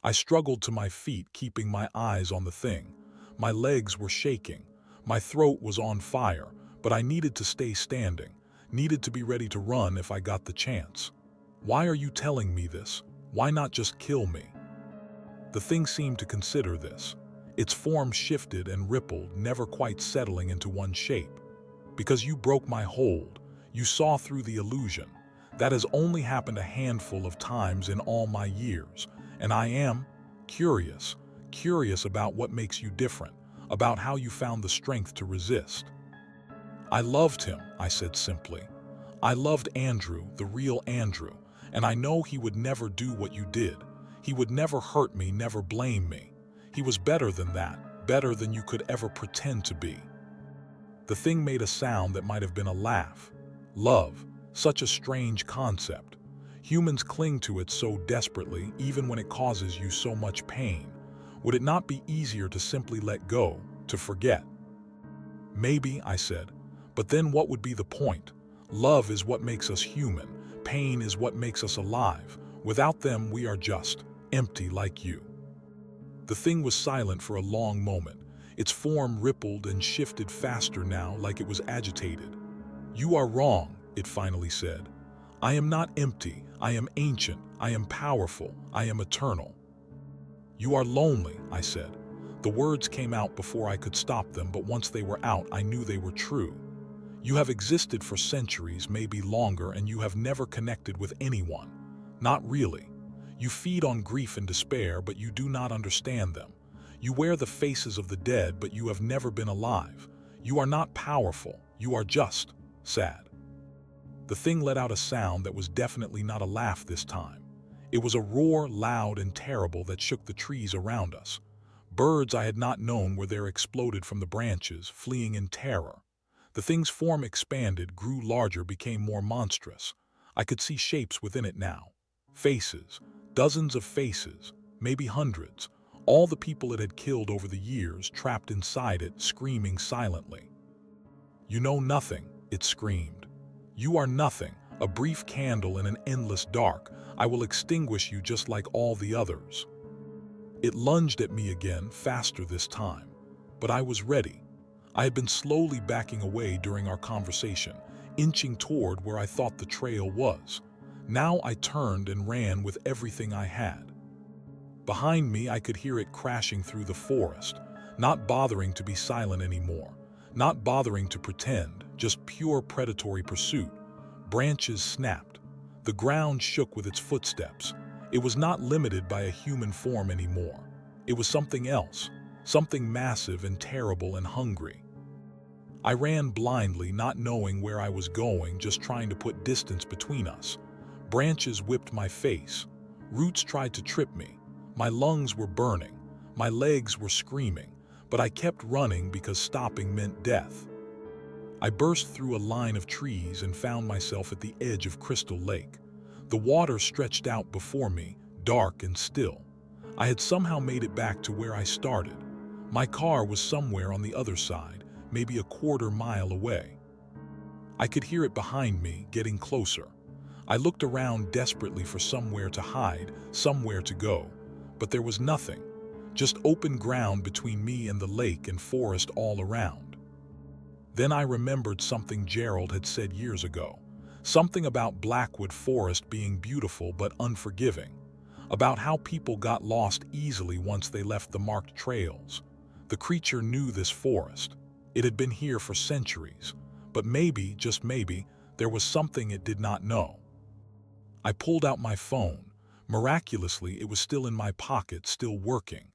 I struggled to my feet, keeping my eyes on the thing. My legs were shaking. My throat was on fire, but I needed to stay standing, needed to be ready to run if I got the chance. Why are you telling me this? Why not just kill me? The thing seemed to consider this. Its form shifted and rippled, never quite settling into one shape. Because you broke my hold. You saw through the illusion. That has only happened a handful of times in all my years. And I am curious about what makes you different, about how you found the strength to resist. I loved him, I said simply. I loved Andrew, the real Andrew, and I know he would never do what you did. He would never hurt me, never blame me. He was better than that, better than you could ever pretend to be. The thing made a sound that might have been a laugh. Love, such a strange concept. Humans cling to it so desperately, even when it causes you so much pain. Would it not be easier to simply let go, to forget? Maybe, I said, but then what would be the point? Love is what makes us human. Pain is what makes us alive. Without them, we are just empty like you. The thing was silent for a long moment. Its form rippled and shifted faster now, like it was agitated. You are wrong, it finally said. I am not empty. I am ancient. I am powerful. I am eternal. "You are lonely," I said. The words came out before I could stop them, but once they were out, I knew they were true. "You have existed for centuries, maybe longer, and you have never connected with anyone. Not really. You feed on grief and despair, but you do not understand them. You wear the faces of the dead, but you have never been alive. You are not powerful, you are just sad." The thing let out a sound that was definitely not a laugh this time. It was a roar, loud and terrible, that shook the trees around us. Birds I had not known were there exploded from the branches, fleeing in terror. The thing's form expanded, grew larger, became more monstrous. I could see shapes within it now. Faces, dozens of faces, maybe hundreds. All the people it had killed over the years, trapped inside it, screaming silently. "You know nothing," it screamed. "You are nothing, a brief candle in an endless dark. I will extinguish you just like all the others." It lunged at me again, faster this time. But I was ready. I had been slowly backing away during our conversation, inching toward where I thought the trail was. Now I turned and ran with everything I had. Behind me, I could hear it crashing through the forest, not bothering to be silent anymore, not bothering to pretend, just pure predatory pursuit. Branches snapped. The ground shook with its footsteps. It was not limited by a human form anymore. It was something else, something massive and terrible and hungry. I ran blindly, not knowing where I was going, just trying to put distance between us. Branches whipped my face. Roots tried to trip me. My lungs were burning. My legs were screaming. But I kept running because stopping meant death. I burst through a line of trees and found myself at the edge of Crystal Lake. The water stretched out before me, dark and still. I had somehow made it back to where I started. My car was somewhere on the other side, maybe a quarter-mile away. I could hear it behind me, getting closer. I looked around desperately for somewhere to hide, somewhere to go. But there was nothing, just open ground between me and the lake and forest all around. Then I remembered something Gerald had said years ago. Something about Blackwood Forest being beautiful but unforgiving. About how people got lost easily once they left the marked trails. The creature knew this forest. It had been here for centuries. But maybe, just maybe, there was something it did not know. I pulled out my phone. Miraculously, it was still in my pocket, still working.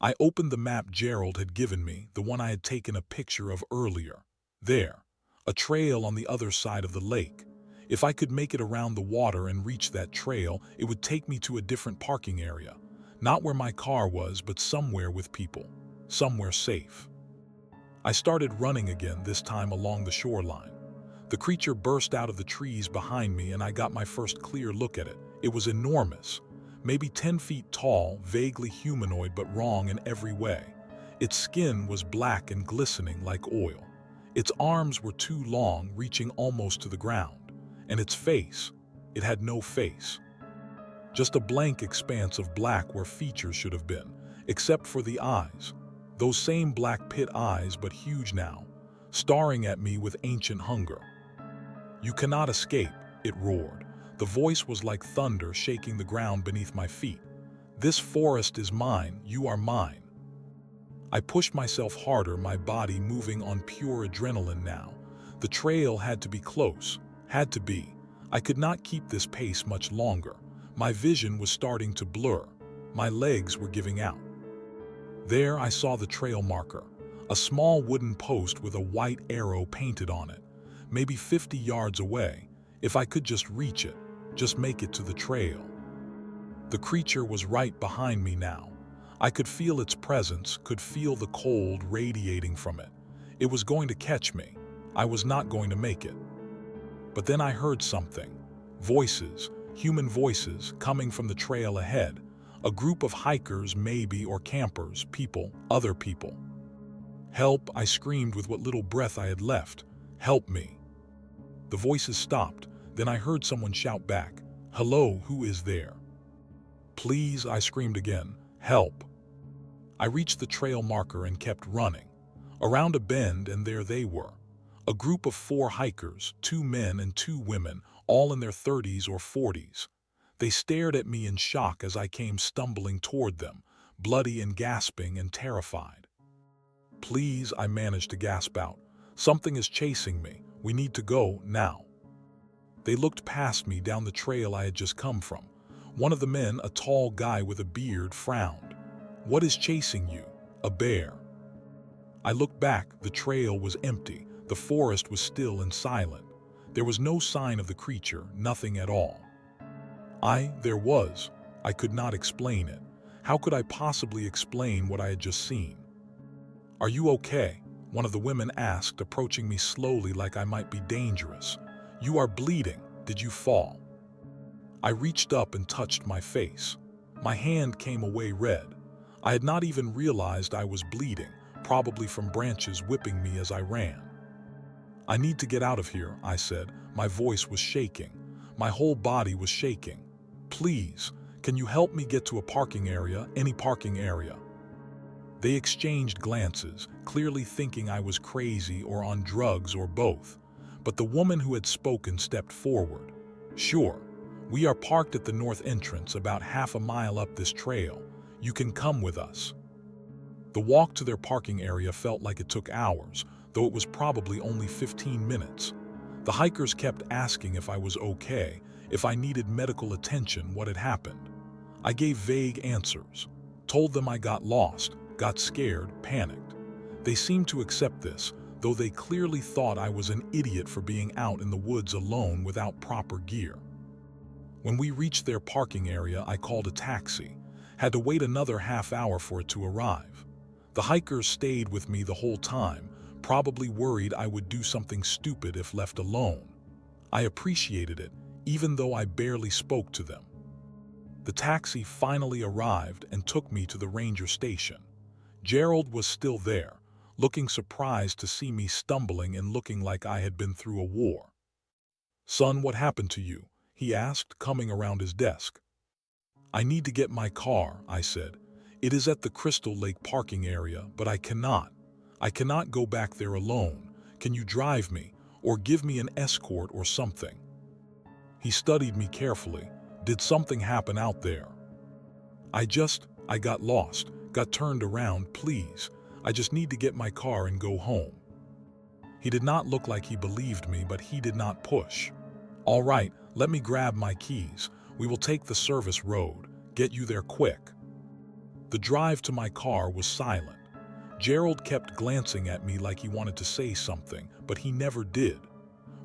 I opened the map Gerald had given me, the one I had taken a picture of earlier. There, a trail on the other side of the lake. If I could make it around the water and reach that trail, it would take me to a different parking area. Not where my car was, but somewhere with people. Somewhere safe. I started running again, this time along the shoreline. The creature burst out of the trees behind me and I got my first clear look at it. It was enormous. Maybe 10 feet tall, vaguely humanoid but wrong in every way. Its skin was black and glistening like oil. Its arms were too long, reaching almost to the ground. And its face, it had no face. Just a blank expanse of black where features should have been, except for the eyes. Those same black pit eyes, but huge now, staring at me with ancient hunger. "You cannot escape," it roared. The voice was like thunder shaking the ground beneath my feet. "This forest is mine, you are mine." I pushed myself harder, my body moving on pure adrenaline now. The trail had to be close, had to be. I could not keep this pace much longer. My vision was starting to blur. My legs were giving out. There I saw the trail marker, a small wooden post with a white arrow painted on it. Maybe 50 yards away, if I could just reach it, just make it to the trail. The creature was right behind me now. I could feel its presence, could feel the cold radiating from it. It was going to catch me. I was not going to make it. But then I heard something. Voices, human voices, coming from the trail ahead. A group of hikers maybe, or campers, people, other people. "Help," I screamed with what little breath I had left. "Help me." The voices stopped. Then I heard someone shout back, "Hello, who is there?" "Please," I screamed again, "help." I reached the trail marker and kept running. Around a bend, and there they were. A group of 4 hikers, 2 men and 2 women, all in their 30s or 40s. They stared at me in shock as I came stumbling toward them, bloody and gasping and terrified. "Please," I managed to gasp out. "Something is chasing me. We need to go now." They looked past me down the trail I had just come from. One of the men, a tall guy with a beard, frowned. "What is chasing you?" "A bear." I looked back. The trail was empty. The forest was still and silent. There was no sign of the creature, nothing at all. There was. I could not explain it. How could I possibly explain what I had just seen? "Are you okay?" one of the women asked, approaching me slowly like I might be dangerous. "You are bleeding. Did you fall?" I reached up and touched my face. My hand came away red. I had not even realized I was bleeding, probably from branches whipping me as I ran. "I need to get out of here," I said. My voice was shaking. My whole body was shaking. "Please, can you help me get to a parking area, any parking area?" They exchanged glances, clearly thinking I was crazy or on drugs or both. But the woman who had spoken stepped forward. "Sure. We are parked at the north entrance about half a mile up this trail. You can come with us." The walk to their parking area felt like it took hours, though it was probably only 15 minutes. The hikers kept asking if I was okay, if I needed medical attention, what had happened. I gave vague answers. Told them I got lost, got scared, panicked. They seemed to accept this, though they clearly thought I was an idiot for being out in the woods alone without proper gear. When we reached their parking area, I called a taxi. Had to wait another half hour for it to arrive. The hikers stayed with me the whole time, probably worried I would do something stupid if left alone. I appreciated it, even though I barely spoke to them. The taxi finally arrived and took me to the ranger station. Gerald was still there, looking surprised to see me stumbling and looking like I had been through a war. "Son, what happened to you?" he asked, coming around his desk. "I need to get my car," I said. "It is at the Crystal Lake parking area, but I cannot go back there alone. Can you drive me, or give me an escort or something?" He studied me carefully. "Did something happen out there?" I got lost, got turned around, please. I just need to get my car and go home." He did not look like he believed me, but he did not push. "All right, let me grab my keys. We will take the service road, get you there quick." The drive to my car was silent. Gerald kept glancing at me like he wanted to say something, but he never did.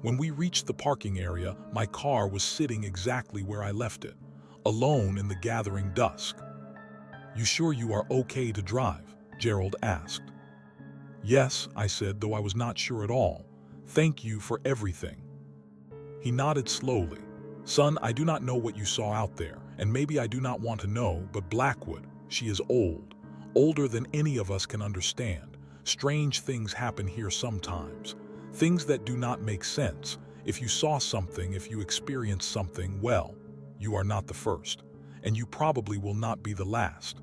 When we reached the parking area, my car was sitting exactly where I left it, alone in the gathering dusk. "You sure you are okay to drive?" Gerald asked. "Yes," I said, though I was not sure at all. "Thank you for everything." He nodded slowly. "Son, I do not know what you saw out there, and maybe I do not want to know, but Blackwood, she is old. Older than any of us can understand. Strange things happen here sometimes. Things that do not make sense. If you saw something, if you experienced something, well, you are not the first, and you probably will not be the last."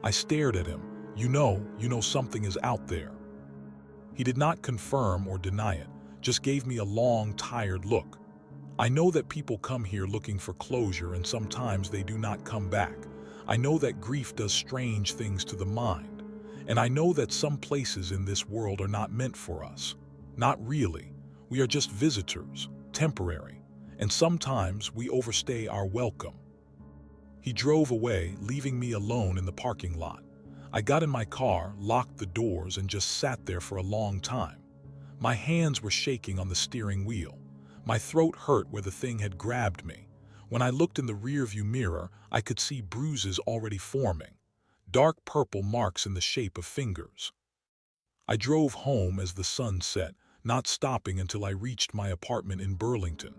I stared at him. You know something is out there." He did not confirm or deny it, just gave me a long, tired look. "I know that people come here looking for closure, and sometimes they do not come back. I know that grief does strange things to the mind. And I know that some places in this world are not meant for us. Not really. We are just visitors, temporary. And sometimes we overstay our welcome." He drove away, leaving me alone in the parking lot. I got in my car, locked the doors, and just sat there for a long time. My hands were shaking on the steering wheel. My throat hurt where the thing had grabbed me. When I looked in the rearview mirror, I could see bruises already forming. Dark purple marks in the shape of fingers. I drove home as the sun set, not stopping until I reached my apartment in Burlington.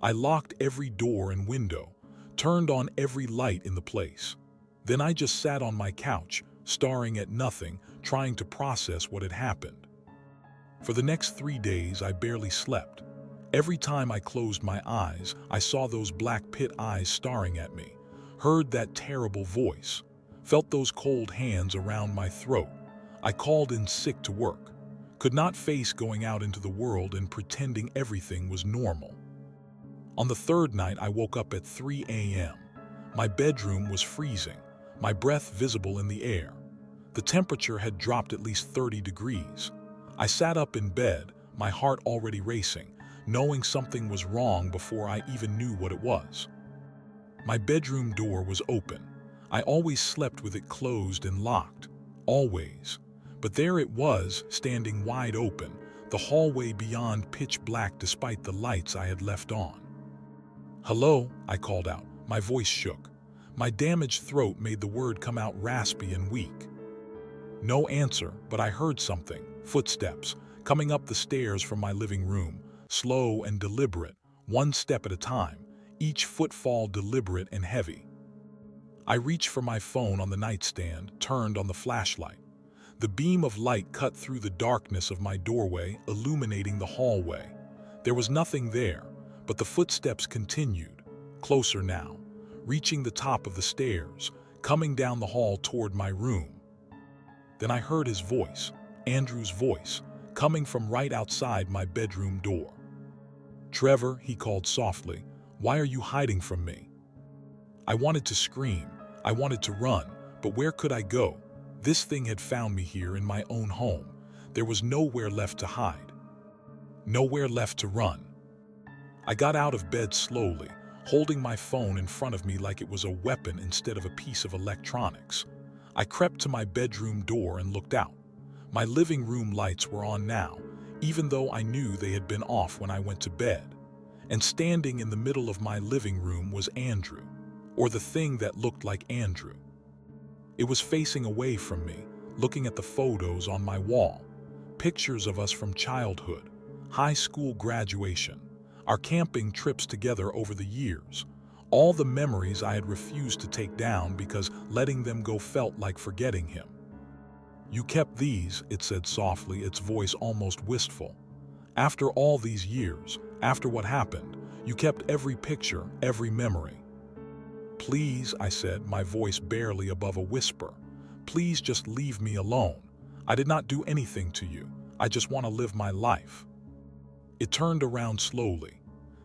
I locked every door and window, turned on every light in the place. Then I just sat on my couch, staring at nothing, trying to process what had happened. For the next 3 days, I barely slept. Every time I closed my eyes, I saw those black pit eyes staring at me, heard that terrible voice, felt those cold hands around my throat. I called in sick to work, could not face going out into the world and pretending everything was normal. On the third night, I woke up at 3 a.m. My bedroom was freezing. my breath visible in the air. The temperature had dropped at least 30 degrees. I sat up in bed, my heart already racing, knowing something was wrong before I even knew what it was. My bedroom door was open. I always slept with it closed and locked. Always. But there it was, standing wide open, the hallway beyond pitch black despite the lights I had left on. "Hello," I called out. My voice shook. My damaged throat made the word come out raspy and weak. No answer, but I heard something, footsteps, coming up the stairs from my living room, slow and deliberate, one step at a time, each footfall deliberate and heavy. I reached for my phone on the nightstand, turned on the flashlight. The beam of light cut through the darkness of my doorway, illuminating the hallway. There was nothing there, but the footsteps continued, closer now, reaching the top of the stairs, coming down the hall toward my room. Then I heard his voice, Andrew's voice, coming from right outside my bedroom door. "Trevor," he called softly, "why are you hiding from me?" I wanted to scream, I wanted to run, but where could I go? This thing had found me here in my own home. There was nowhere left to hide. Nowhere left to run. I got out of bed slowly, holding my phone in front of me like it was a weapon instead of a piece of electronics. I crept to my bedroom door and looked out. My living room lights were on now, even though I knew they had been off when I went to bed. And standing in the middle of my living room was Andrew, or the thing that looked like Andrew. It was facing away from me, looking at the photos on my wall. Pictures of us from childhood, high school graduation, our camping trips together over the years. All the memories I had refused to take down because letting them go felt like forgetting him. "You kept these," it said softly, its voice almost wistful. "After all these years, after what happened, you kept every picture, every memory." "Please," I said, my voice barely above a whisper. "Please just leave me alone. I did not do anything to you. I just want to live my life." It turned around slowly.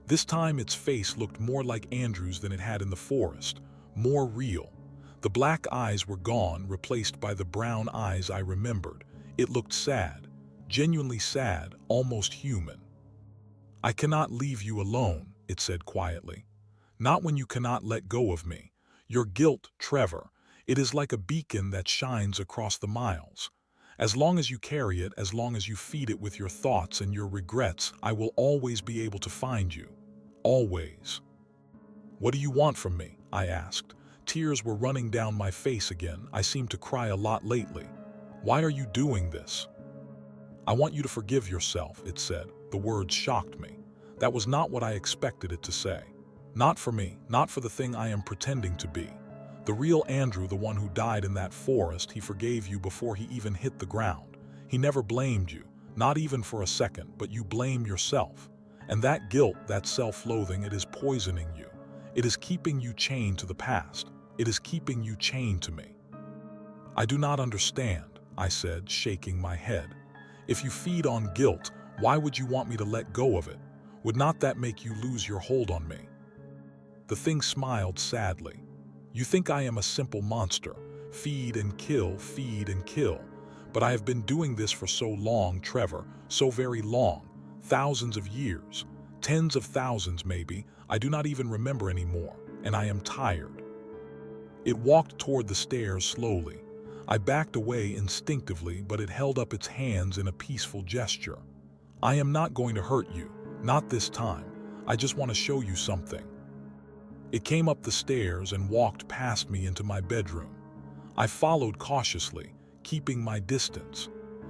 This time its face looked more like Andrew's than it had in the forest, more real. The black eyes were gone, replaced by the brown eyes I remembered. It looked sad, genuinely sad, almost human. "I cannot leave you alone," it said quietly. "Not when you cannot let go of me. Your guilt, Trevor, it is like a beacon that shines across the miles. As long as you carry it, as long as you feed it with your thoughts and your regrets, I will always be able to find you. Always." "What do you want from me?" I asked. Tears were running down my face again. I seemed to cry a lot lately. "Why are you doing this?" "I want you to forgive yourself," it said. The words shocked me. That was not what I expected it to say. "Not for me, not for the thing I am pretending to be. The real Andrew, the one who died in that forest, he forgave you before he even hit the ground. He never blamed you, not even for a second, but you blame yourself. And that guilt, that self-loathing, it is poisoning you. It is keeping you chained to the past. It is keeping you chained to me." "I do not understand," I said, shaking my head. "If you feed on guilt, why would you want me to let go of it? Would not that make you lose your hold on me?" The thing smiled sadly. "You think I am a simple monster, feed and kill, feed and kill. But I have been doing this for so long, Trevor, so very long, thousands of years, tens of thousands maybe, I do not even remember anymore, and I am tired." It walked toward the stairs slowly. I backed away instinctively, but it held up its hands in a peaceful gesture. "I am not going to hurt you, not this time. I just want to show you something." It came up the stairs and walked past me into my bedroom. I followed cautiously, keeping my distance.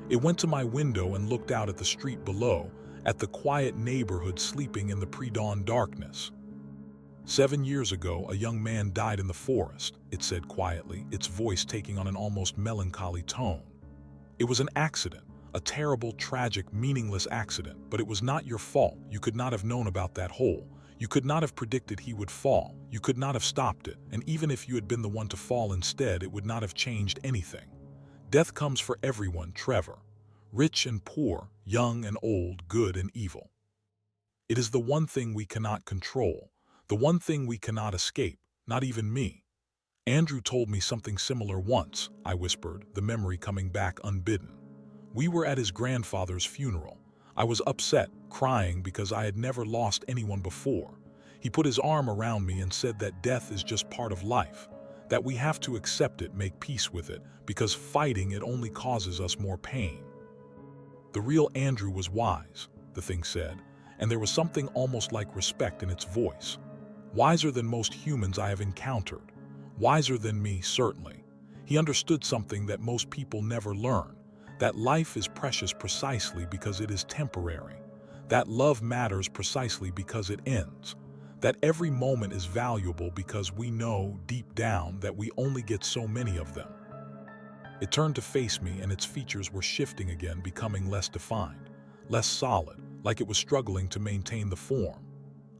It went to my window and looked out at the street below, at the quiet neighborhood sleeping in the pre-dawn darkness. 7 years ago, a young man died in the forest," it said quietly, its voice taking on an almost melancholy tone. "It was an accident, a terrible, tragic, meaningless accident, but it was not your fault. You could not have known about that hole. You could not have predicted he would fall. You could not have stopped it, and even if you had been the one to fall instead, it would not have changed anything. Death comes for everyone, Trevor. Rich and poor, young and old, good and evil. It is the one thing we cannot control, the one thing we cannot escape, not even me. Andrew told me something similar once, I whispered, the memory coming back unbidden. We were at his grandfather's funeral. I was upset, crying because I had never lost anyone before. He put his arm around me and said that death is just part of life, that we have to accept it, make peace with it, because fighting it only causes us more pain. The real Andrew was wise, the thing said, and there was something almost like respect in its voice. Wiser than most humans I have encountered. Wiser than me, certainly. He understood something that most people never learn, that life is precious precisely because it is temporary, that love matters precisely because it ends, that every moment is valuable because we know, deep down, that we only get so many of them. It turned to face me and its features were shifting again, becoming less defined, less solid, like it was struggling to maintain the form.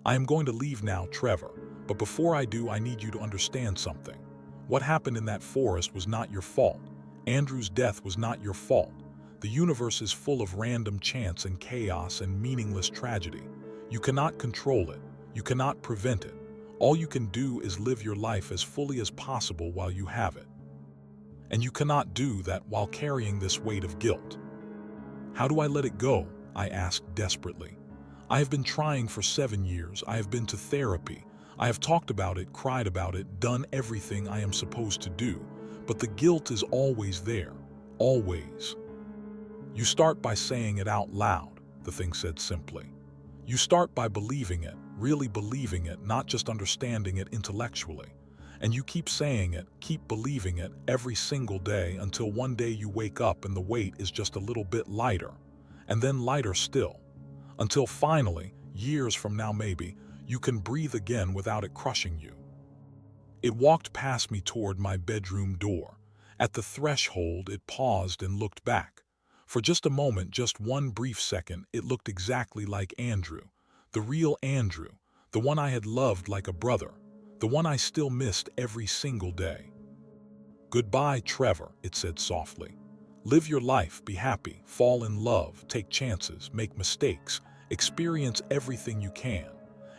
I am going to leave now, Trevor, but before I do, I need you to understand something. What happened in that forest was not your fault. Andrew's death was not your fault. The universe is full of random chance and chaos and meaningless tragedy. You cannot control it. You cannot prevent it. All you can do is live your life as fully as possible while you have it. And you cannot do that while carrying this weight of guilt. How do I let it go? I asked desperately. I have been trying for 7 years. I have been to therapy. I have talked about it, cried about it, done everything I am supposed to do. But the guilt is always there. Always. You start by saying it out loud, the thing said simply. You start by believing it, really believing it, not just understanding it intellectually. And you keep saying it, keep believing it every single day until one day you wake up and the weight is just a little bit lighter, and then lighter still, until finally, years from now maybe, you can breathe again without it crushing you. It walked past me toward my bedroom door. At the threshold, it paused and looked back. For just a moment, just one brief second, it looked exactly like Andrew, the real Andrew, the one I had loved like a brother, the one I still missed every single day. Goodbye, Trevor, it said softly. Live your life, be happy, fall in love, take chances, make mistakes, experience everything you can.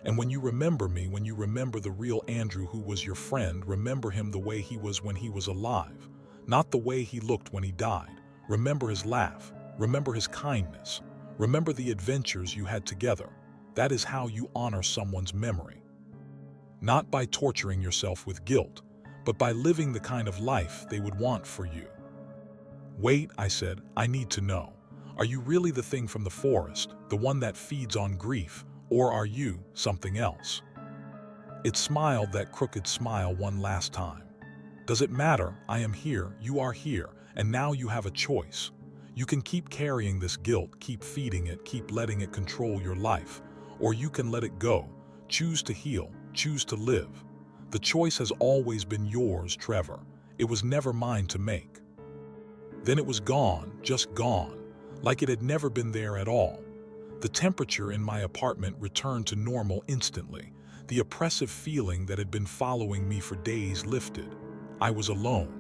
And when you remember me, when you remember the real Andrew who was your friend, remember him the way he was when he was alive, not the way he looked when he died. Remember his laugh, remember his kindness, remember the adventures you had together. That is how you honor someone's memory. Not by torturing yourself with guilt, but by living the kind of life they would want for you. Wait, I said, I need to know. Are you really the thing from the forest, the one that feeds on grief, or are you something else? It smiled that crooked smile one last time. Does it matter? I am here, you are here, and now you have a choice. You can keep carrying this guilt, keep feeding it, keep letting it control your life, or you can let it go, choose to heal, choose to live. The choice has always been yours, Trevor. It was never mine to make. Then it was gone, just gone, like it had never been there at all. The temperature in my apartment returned to normal instantly. The oppressive feeling that had been following me for days lifted. I was alone.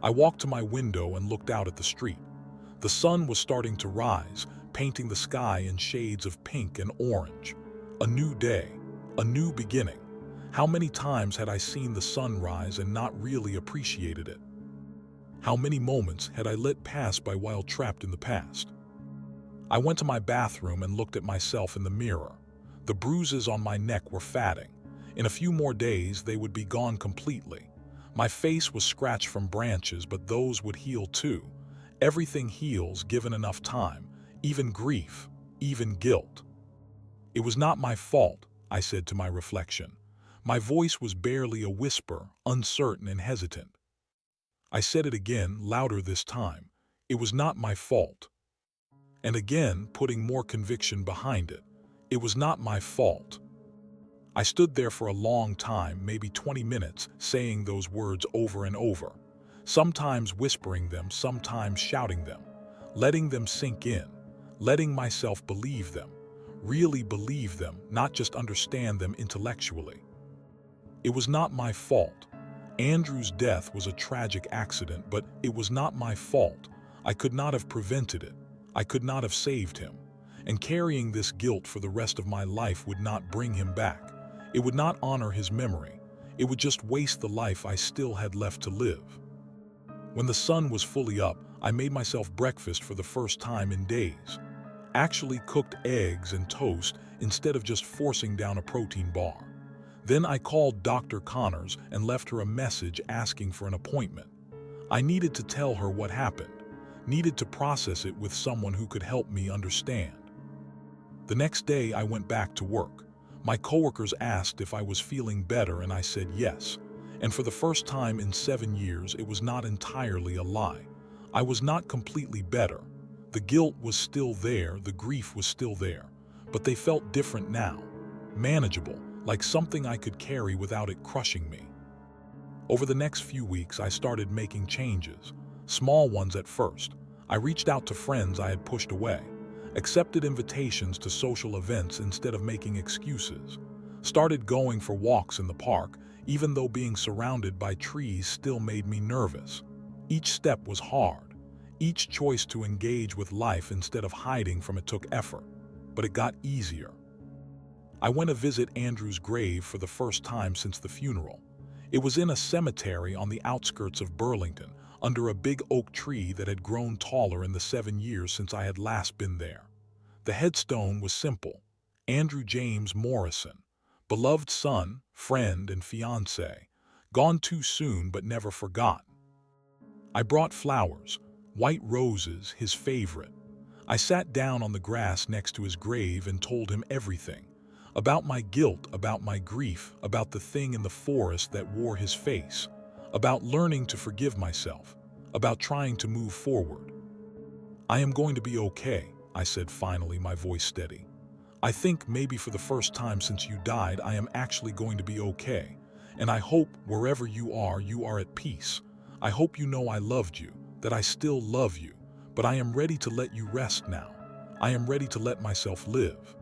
I walked to my window and looked out at the street. The sun was starting to rise, painting the sky in shades of pink and orange. A new day, a new beginning. How many times had I seen the sun rise and not really appreciated it? How many moments had I let pass by while trapped in the past? I went to my bathroom and looked at myself in the mirror. The bruises on my neck were fatting. In a few more days, they would be gone completely. My face was scratched from branches, but those would heal too. Everything heals given enough time, even grief, even guilt. It was not my fault, I said to my reflection. My voice was barely a whisper, uncertain and hesitant. I said it again, louder this time. It was not my fault. And again, putting more conviction behind it. It was not my fault. I stood there for a long time, maybe 20 minutes, saying those words over and over, sometimes whispering them, sometimes shouting them, letting them sink in, letting myself believe them, really believe them, not just understand them intellectually. It was not my fault. Andrew's death was a tragic accident, but it was not my fault. I could not have prevented it. I could not have saved him. And carrying this guilt for the rest of my life would not bring him back. It would not honor his memory. It would just waste the life I still had left to live. When the sun was fully up, I made myself breakfast for the first time in days. Actually cooked eggs and toast instead of just forcing down a protein bar. Then I called Dr. Connors and left her a message asking for an appointment. I needed to tell her what happened, needed to process it with someone who could help me understand. The next day I went back to work. My coworkers asked if I was feeling better and I said yes. And for the first time in 7 years, it was not entirely a lie. I was not completely better. The guilt was still there, the grief was still there, but they felt different now. Manageable, like something I could carry without it crushing me. Over the next few weeks, I started making changes. Small ones at first. I reached out to friends I had pushed away. Accepted invitations to social events instead of making excuses. Started going for walks in the park, even though being surrounded by trees still made me nervous. Each step was hard. Each choice to engage with life instead of hiding from it took effort. But it got easier. I went to visit Andrew's grave for the first time since the funeral. It was in a cemetery on the outskirts of Burlington, under a big oak tree that had grown taller in the 7 years since I had last been there. The headstone was simple. Andrew James Morrison, beloved son, friend, and fiancé, gone too soon but never forgotten. I brought flowers, white roses, his favorite. I sat down on the grass next to his grave and told him everything. About my guilt, about my grief, about the thing in the forest that wore his face, about learning to forgive myself, about trying to move forward. "I am going to be okay," I said finally, my voice steady. "I think maybe for the first time since you died, I am actually going to be okay. And I hope wherever you are at peace. I hope you know I loved you, that I still love you, but I am ready to let you rest now. I am ready to let myself live."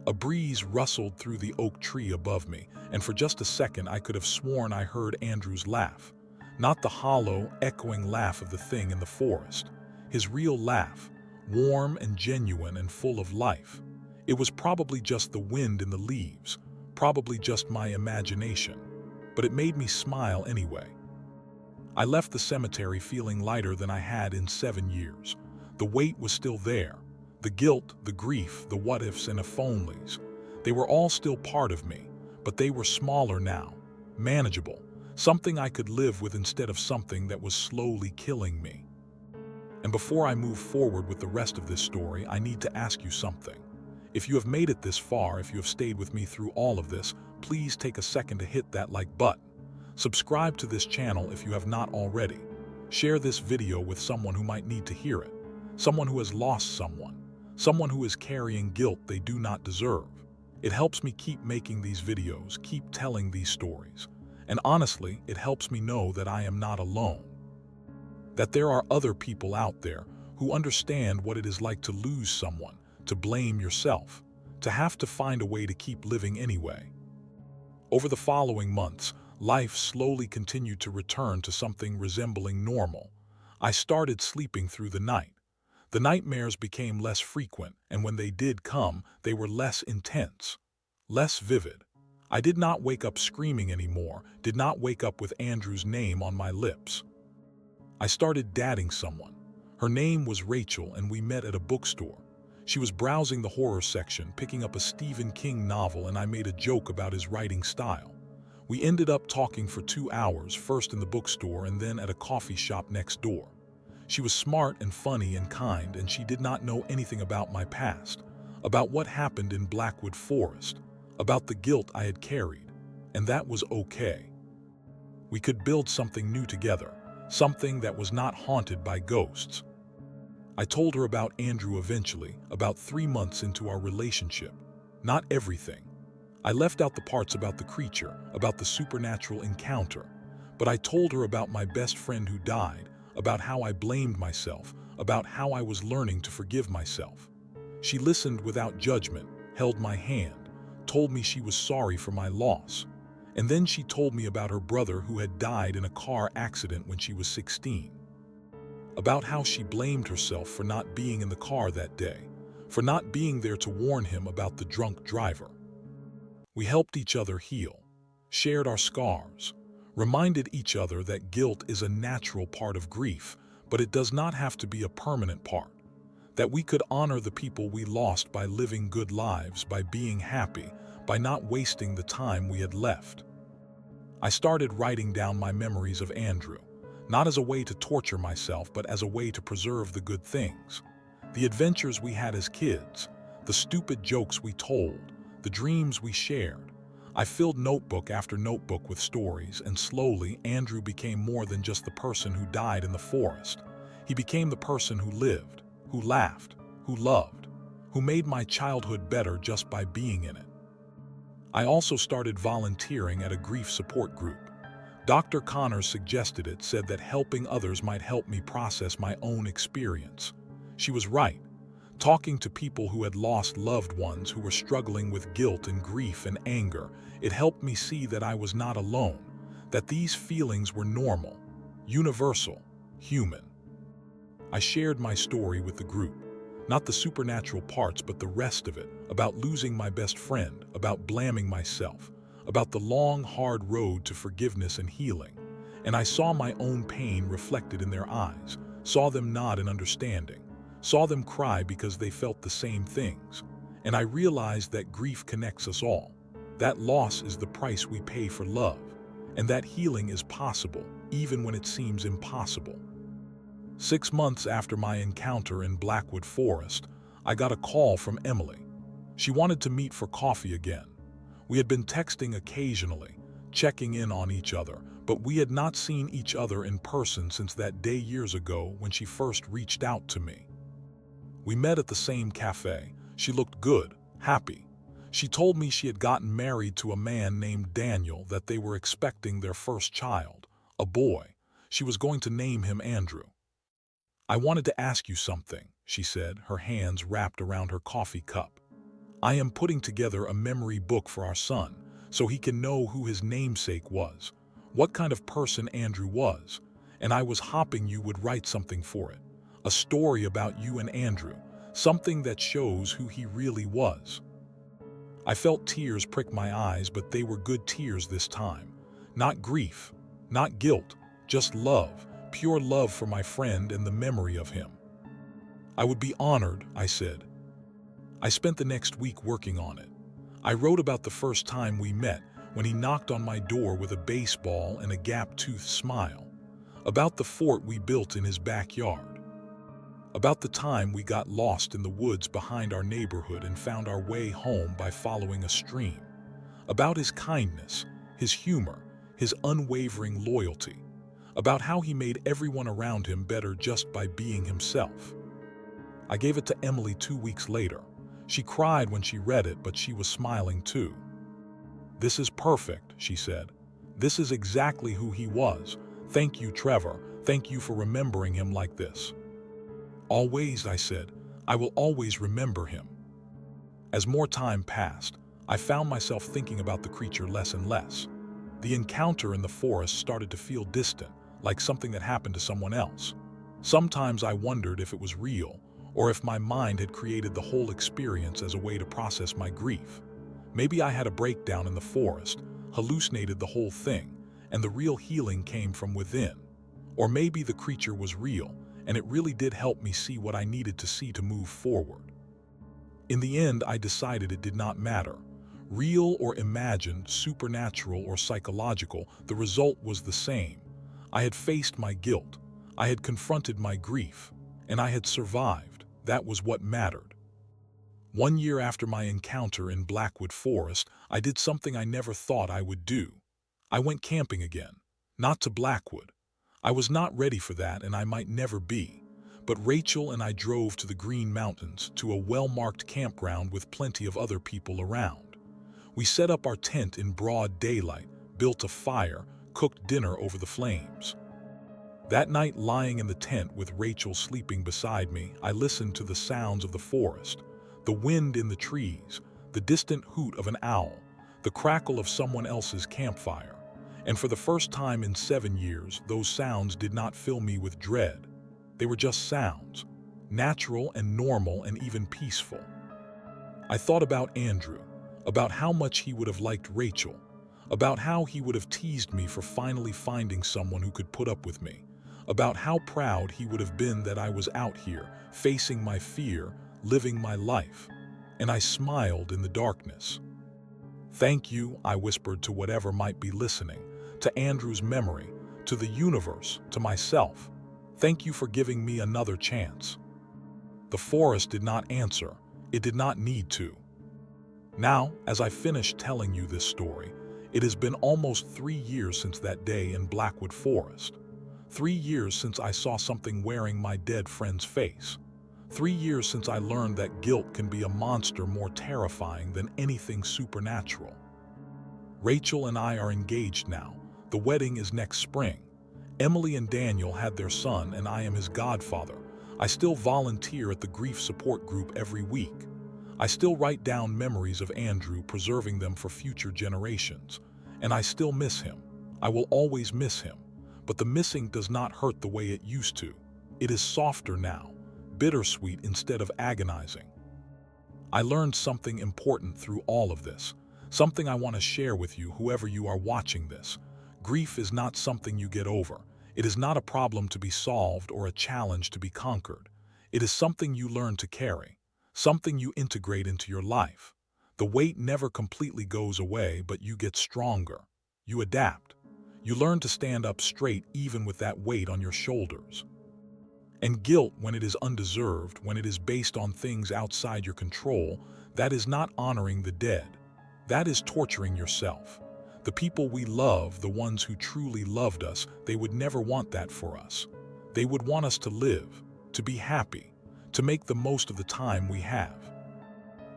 A breeze rustled through the oak tree above me, and for just a second I could have sworn I heard Andrew's laugh. Not the hollow, echoing laugh of the thing in the forest. His real laugh, warm and genuine and full of life. It was probably just the wind in the leaves, probably just my imagination, but it made me smile anyway. I left the cemetery feeling lighter than I had in 7 years. The weight was still there. The guilt, the grief, the what-ifs and if-onlys. They were all still part of me, but they were smaller now, manageable, something I could live with instead of something that was slowly killing me. And before I move forward with the rest of this story, I need to ask you something. If you have made it this far, if you have stayed with me through all of this, please take a second to hit that like button. Subscribe to this channel if you have not already. Share this video with someone who might need to hear it. Someone who has lost someone. Someone who is carrying guilt they do not deserve. It helps me keep making these videos, keep telling these stories. And honestly, it helps me know that I am not alone. That there are other people out there who understand what it is like to lose someone, to blame yourself, to have to find a way to keep living anyway. Over the following months, life slowly continued to return to something resembling normal. I started sleeping through the night. The nightmares became less frequent, and when they did come, they were less intense, less vivid. I did not wake up screaming anymore, did not wake up with Andrew's name on my lips. I started dating someone. Her name was Rachel, and we met at a bookstore. She was browsing the horror section, picking up a Stephen King novel, and I made a joke about his writing style. We ended up talking for 2 hours, first in the bookstore and then at a coffee shop next door. She was smart and funny and kind, and she did not know anything about my past, about what happened in Blackwood Forest, about the guilt I had carried, and that was okay. We could build something new together, something that was not haunted by ghosts. I told her about Andrew eventually, about 3 months into our relationship. Not everything. I left out the parts about the creature, about the supernatural encounter, but I told her about my best friend who died, about how I blamed myself, about how I was learning to forgive myself. She listened without judgment, held my hand, told me she was sorry for my loss. And then she told me about her brother who had died in a car accident when she was 16. About how she blamed herself for not being in the car that day, for not being there to warn him about the drunk driver. We helped each other heal. shared our scars, reminded each other that guilt is a natural part of grief, but it does not have to be a permanent part. That we could honor the people we lost by living good lives, by being happy, by not wasting the time we had left. I started writing down my memories of Andrew, not as a way to torture myself, but as a way to preserve the good things. The adventures we had as kids, the stupid jokes we told, the dreams we shared. I filled notebook after notebook with stories, and slowly Andrew became more than just the person who died in the forest. He became the person who lived, who laughed, who loved, who made my childhood better just by being in it. I also started volunteering at a grief support group. Dr. Connors suggested it, said that helping others might help me process my own experience. She was right. Talking to people who had lost loved ones, who were struggling with guilt and grief and anger, it helped me see that I was not alone, that these feelings were normal, universal, human. I shared my story with the group, not the supernatural parts, but the rest of it, about losing my best friend, about blaming myself, about the long, hard road to forgiveness and healing. And I saw my own pain reflected in their eyes, saw them nod in understanding, saw them cry because they felt the same things. And I realized that grief connects us all, that loss is the price we pay for love, and that healing is possible, even when it seems impossible. 6 months after my encounter in Blackwood Forest, I got a call from Emily. She wanted to meet for coffee again. We had been texting occasionally, checking in on each other, but we had not seen each other in person since that day years ago when she first reached out to me. We met at the same cafe. She looked good, happy. She told me she had gotten married to a man named Daniel, that they were expecting their first child, a boy. She was going to name him Andrew. "I wanted to ask you something," she said, her hands wrapped around her coffee cup. "I am putting together a memory book for our son, so he can know who his namesake was, what kind of person Andrew was, and I was hoping you would write something for it, a story about you and Andrew, something that shows who he really was." I felt tears prick my eyes, but they were good tears this time. Not grief, not guilt, just love, pure love for my friend and the memory of him. "I would be honored," I said. I spent the next week working on it. I wrote about the first time we met, when he knocked on my door with a baseball and a gap-toothed smile. About the fort we built in his backyard. About the time we got lost in the woods behind our neighborhood and found our way home by following a stream. About his kindness, his humor, his unwavering loyalty. About how he made everyone around him better just by being himself. I gave it to Emily 2 weeks later. She cried when she read it, but she was smiling too. "This is perfect," she said. "This is exactly who he was. Thank you, Trevor. Thank you for remembering him like this." "Always," I said. "I will always remember him." As more time passed, I found myself thinking about the creature less and less. The encounter in the forest started to feel distant, like something that happened to someone else. Sometimes I wondered if it was real, or if my mind had created the whole experience as a way to process my grief. Maybe I had a breakdown in the forest, hallucinated the whole thing, and the real healing came from within. Or maybe the creature was real, and it really did help me see what I needed to see to move forward. In the end, I decided it did not matter. Real or imagined, supernatural or psychological, the result was the same. I had faced my guilt, I had confronted my grief, and I had survived. That was what mattered. 1 year after my encounter in Blackwood Forest, I did something I never thought I would do. I went camping again. Not to Blackwood. I was not ready for that, and I might never be. But Rachel and I drove to the Green Mountains, to a well-marked campground with plenty of other people around. We set up our tent in broad daylight, built a fire, cooked dinner over the flames. That night, lying in the tent with Rachel sleeping beside me, I listened to the sounds of the forest, the wind in the trees, the distant hoot of an owl, the crackle of someone else's campfire. And for the first time in 7 years, those sounds did not fill me with dread. They were just sounds, natural and normal and even peaceful. I thought about Andrew, about how much he would have liked Rachel, about how he would have teased me for finally finding someone who could put up with me, about how proud he would have been that I was out here, facing my fear, living my life. And I smiled in the darkness. "Thank you," I whispered to whatever might be listening, to Andrew's memory, to the universe, to myself. "Thank you for giving me another chance." The forest did not answer. It did not need to. Now, as I finish telling you this story, it has been almost 3 years since that day in Blackwood Forest. 3 years since I saw something wearing my dead friend's face. 3 years since I learned that guilt can be a monster more terrifying than anything supernatural. Rachel and I are engaged now. The wedding is next spring. Emily and Daniel had their son, and I am his godfather. I still volunteer at the grief support group every week. I still write down memories of Andrew, preserving them for future generations. And I still miss him. I will always miss him. But the missing does not hurt the way it used to. It is softer now, bittersweet instead of agonizing. I learned something important through all of this, something I want to share with you, whoever you are watching this. Grief is not something you get over. It is not a problem to be solved or a challenge to be conquered. It is something you learn to carry, something you integrate into your life. The weight never completely goes away, but you get stronger. You adapt. You learn to stand up straight even with that weight on your shoulders. And guilt, when it is undeserved, when it is based on things outside your control, that is not honoring the dead. That is torturing yourself. The people we love, the ones who truly loved us, they would never want that for us. They would want us to live, to be happy, to make the most of the time we have.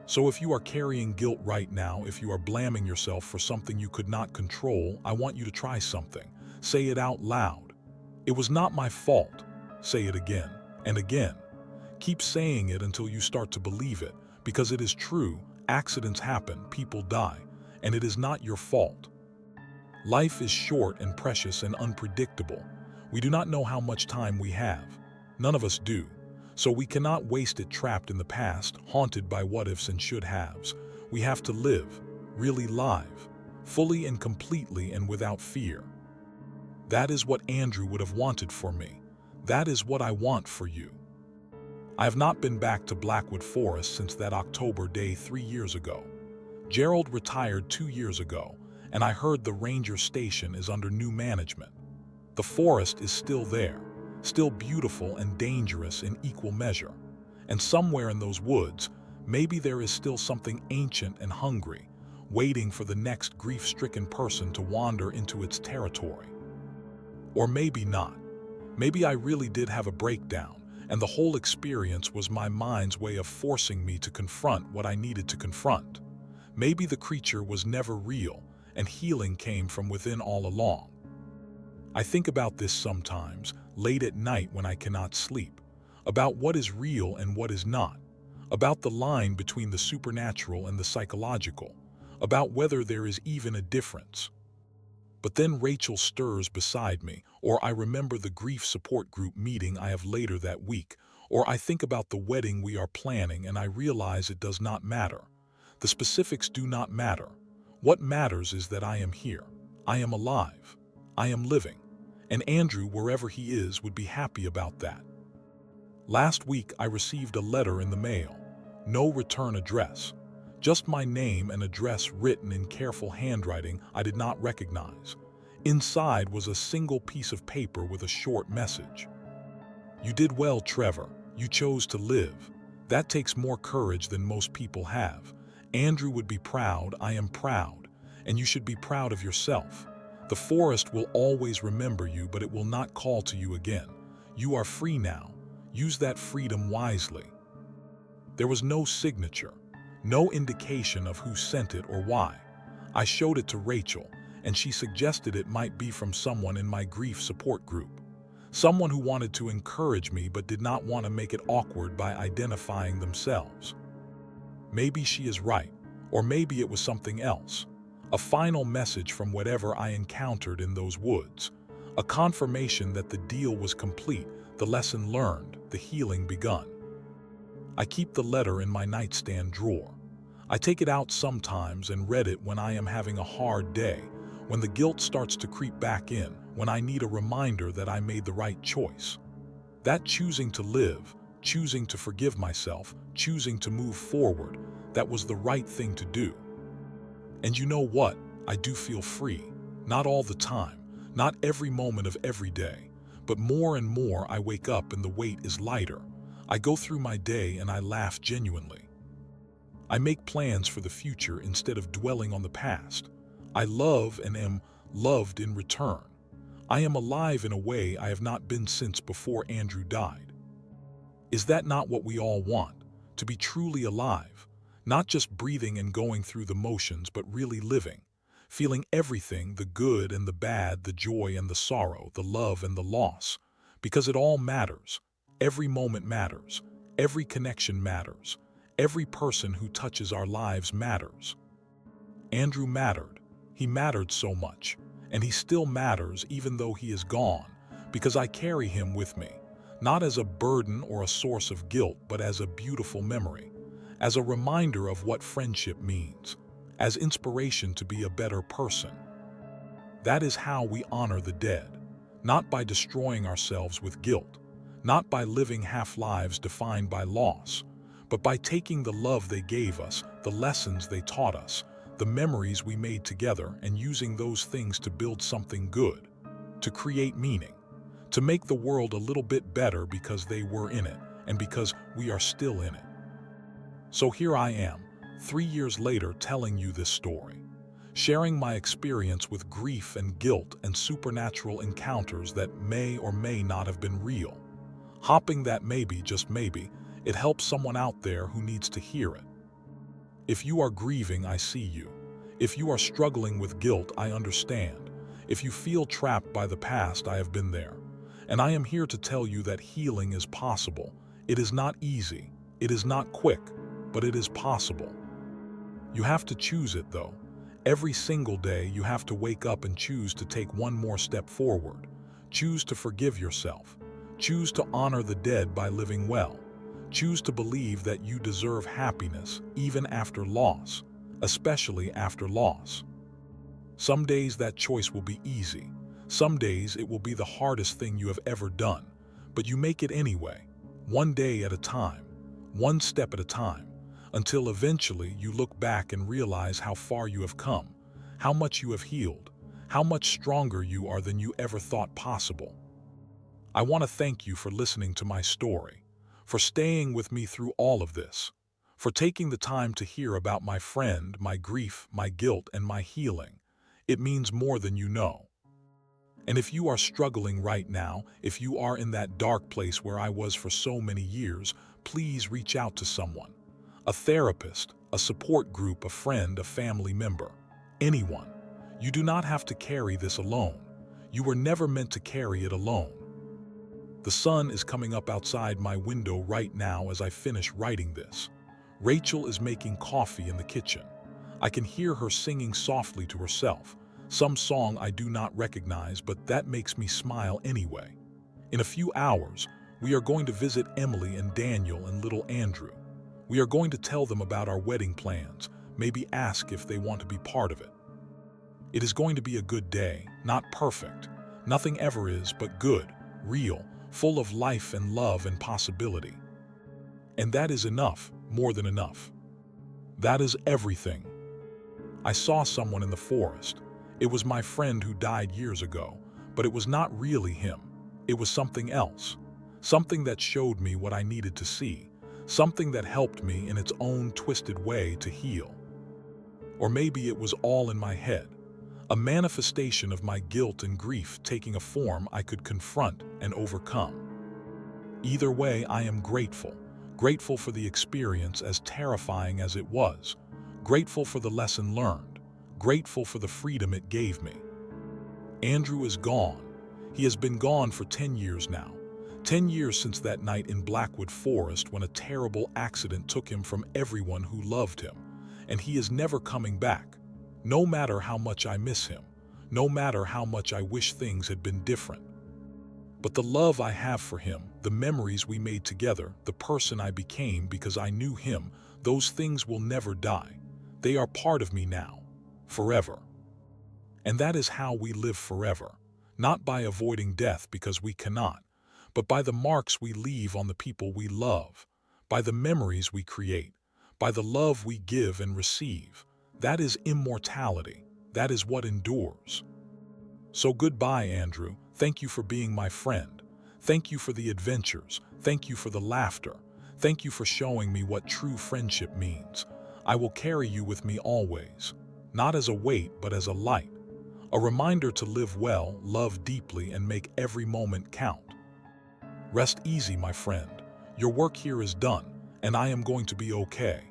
So if you are carrying guilt right now, if you are blaming yourself for something you could not control, I want you to try something. Say it out loud. "It was not my fault." Say it again and again. Keep saying it until you start to believe it, because it is true. Accidents happen, people die, and it is not your fault. Life is short and precious and unpredictable. We do not know how much time we have. None of us do. So we cannot waste it trapped in the past, haunted by what-ifs and should-haves. We have to live, really live, fully and completely and without fear. That is what Andrew would have wanted for me. That is what I want for you. I have not been back to Blackwood Forest since that October day 3 years ago. Gerald retired 2 years ago, and I heard the ranger station is under new management. The forest is still there, still beautiful and dangerous in equal measure. And somewhere in those woods, maybe there is still something ancient and hungry, waiting for the next grief-stricken person to wander into its territory. Or maybe not. Maybe I really did have a breakdown, and the whole experience was my mind's way of forcing me to confront what I needed to confront. Maybe the creature was never real, and healing came from within all along. I think about this sometimes, late at night when I cannot sleep, about what is real and what is not, about the line between the supernatural and the psychological, about whether there is even a difference. But then Rachel stirs beside me, or I remember the grief support group meeting I have later that week, or I think about the wedding we are planning and I realize it does not matter. The specifics do not matter. What matters is that I am here. I am alive. I am living. And Andrew, wherever he is, would be happy about that. Last week I received a letter in the mail. No return address. Just my name and address written in careful handwriting I did not recognize. Inside was a single piece of paper with a short message. "You did well, Trevor. You chose to live. That takes more courage than most people have. Andrew would be proud. I am proud. And you should be proud of yourself. The forest will always remember you, but it will not call to you again. You are free now. Use that freedom wisely." There was no signature. No indication of who sent it or why. I showed it to Rachel, and she suggested it might be from someone in my grief support group. Someone who wanted to encourage me but did not want to make it awkward by identifying themselves. Maybe she is right, or maybe it was something else. A final message from whatever I encountered in those woods. A confirmation that the deal was complete, the lesson learned, the healing begun. I keep the letter in my nightstand drawer. I take it out sometimes and read it when I am having a hard day, when the guilt starts to creep back in, when I need a reminder that I made the right choice. That choosing to live, choosing to forgive myself, choosing to move forward, that was the right thing to do. And you know what? I do feel free. Not all the time, not every moment of every day, but more and more I wake up and the weight is lighter. I go through my day and I laugh genuinely. I make plans for the future instead of dwelling on the past. I love and am loved in return. I am alive in a way I have not been since before Andrew died. Is that not what we all want? To be truly alive, not just breathing and going through the motions, but really living, feeling everything, the good and the bad, the joy and the sorrow, the love and the loss, because it all matters. Every moment matters. Every connection matters. Every person who touches our lives matters. Andrew mattered. He mattered so much, and he still matters even though he is gone, because I carry him with me, not as a burden or a source of guilt, but as a beautiful memory, as a reminder of what friendship means, as inspiration to be a better person. That is how we honor the dead, not by destroying ourselves with guilt, not by living half-lives defined by loss, but by taking the love they gave us, the lessons they taught us, the memories we made together, and using those things to build something good, to create meaning, to make the world a little bit better because they were in it, and because we are still in it. So here I am, 3 years later, telling you this story, sharing my experience with grief and guilt and supernatural encounters that may or may not have been real, hoping that maybe, just maybe, it helps someone out there who needs to hear it. If you are grieving, I see you. If you are struggling with guilt, I understand. If you feel trapped by the past, I have been there. And I am here to tell you that healing is possible. It is not easy. It is not quick, but it is possible. You have to choose it, though. Every single day, you have to wake up and choose to take one more step forward. Choose to forgive yourself. Choose to honor the dead by living well. Choose to believe that you deserve happiness, even after loss, especially after loss. Some days that choice will be easy. Some days it will be the hardest thing you have ever done, but you make it anyway, one day at a time, one step at a time, until eventually you look back and realize how far you have come, how much you have healed, how much stronger you are than you ever thought possible. I want to thank you for listening to my story, for staying with me through all of this, for taking the time to hear about my friend, my grief, my guilt, and my healing. It means more than you know. And if you are struggling right now, if you are in that dark place where I was for so many years, please reach out to someone. A therapist, a support group, a friend, a family member, anyone. You do not have to carry this alone. You were never meant to carry it alone. The sun is coming up outside my window right now as I finish writing this. Rachel is making coffee in the kitchen. I can hear her singing softly to herself, some song I do not recognize, but that makes me smile anyway. In a few hours, we are going to visit Emily and Daniel and little Andrew. We are going to tell them about our wedding plans, maybe ask if they want to be part of it. It is going to be a good day, not perfect. Nothing ever is, but good, real, full of life and love and possibility. And that is enough, more than enough. That is everything. I saw someone in the forest. It was my friend who died years ago, but it was not really him. It was something else. Something that showed me what I needed to see. Something that helped me in its own twisted way to heal. Or maybe it was all in my head. A manifestation of my guilt and grief taking a form I could confront and overcome. Either way, I am grateful. Grateful for the experience, as terrifying as it was. Grateful for the lesson learned. Grateful for the freedom it gave me. Andrew is gone. He has been gone for 10 years now. 10 years since that night in Blackwood Forest when a terrible accident took him from everyone who loved him. And he is never coming back. No matter how much I miss him, no matter how much I wish things had been different. But the love I have for him, the memories we made together, the person I became because I knew him, Those things will never die. They are part of me now, forever. And that is how we live forever, not by avoiding death because we cannot, but by the marks we leave on the people we love, by the memories we create, by the love we give and receive. That is immortality. That is what endures. So goodbye, Andrew. Thank you for being my friend. Thank you for the adventures. Thank you for the laughter. Thank you for showing me what true friendship means. I will carry you with me always, not as a weight, but as a light. A reminder to live well, love deeply, and make every moment count. Rest easy, my friend. Your work here is done, and I am going to be okay.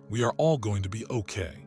We are all going to be okay.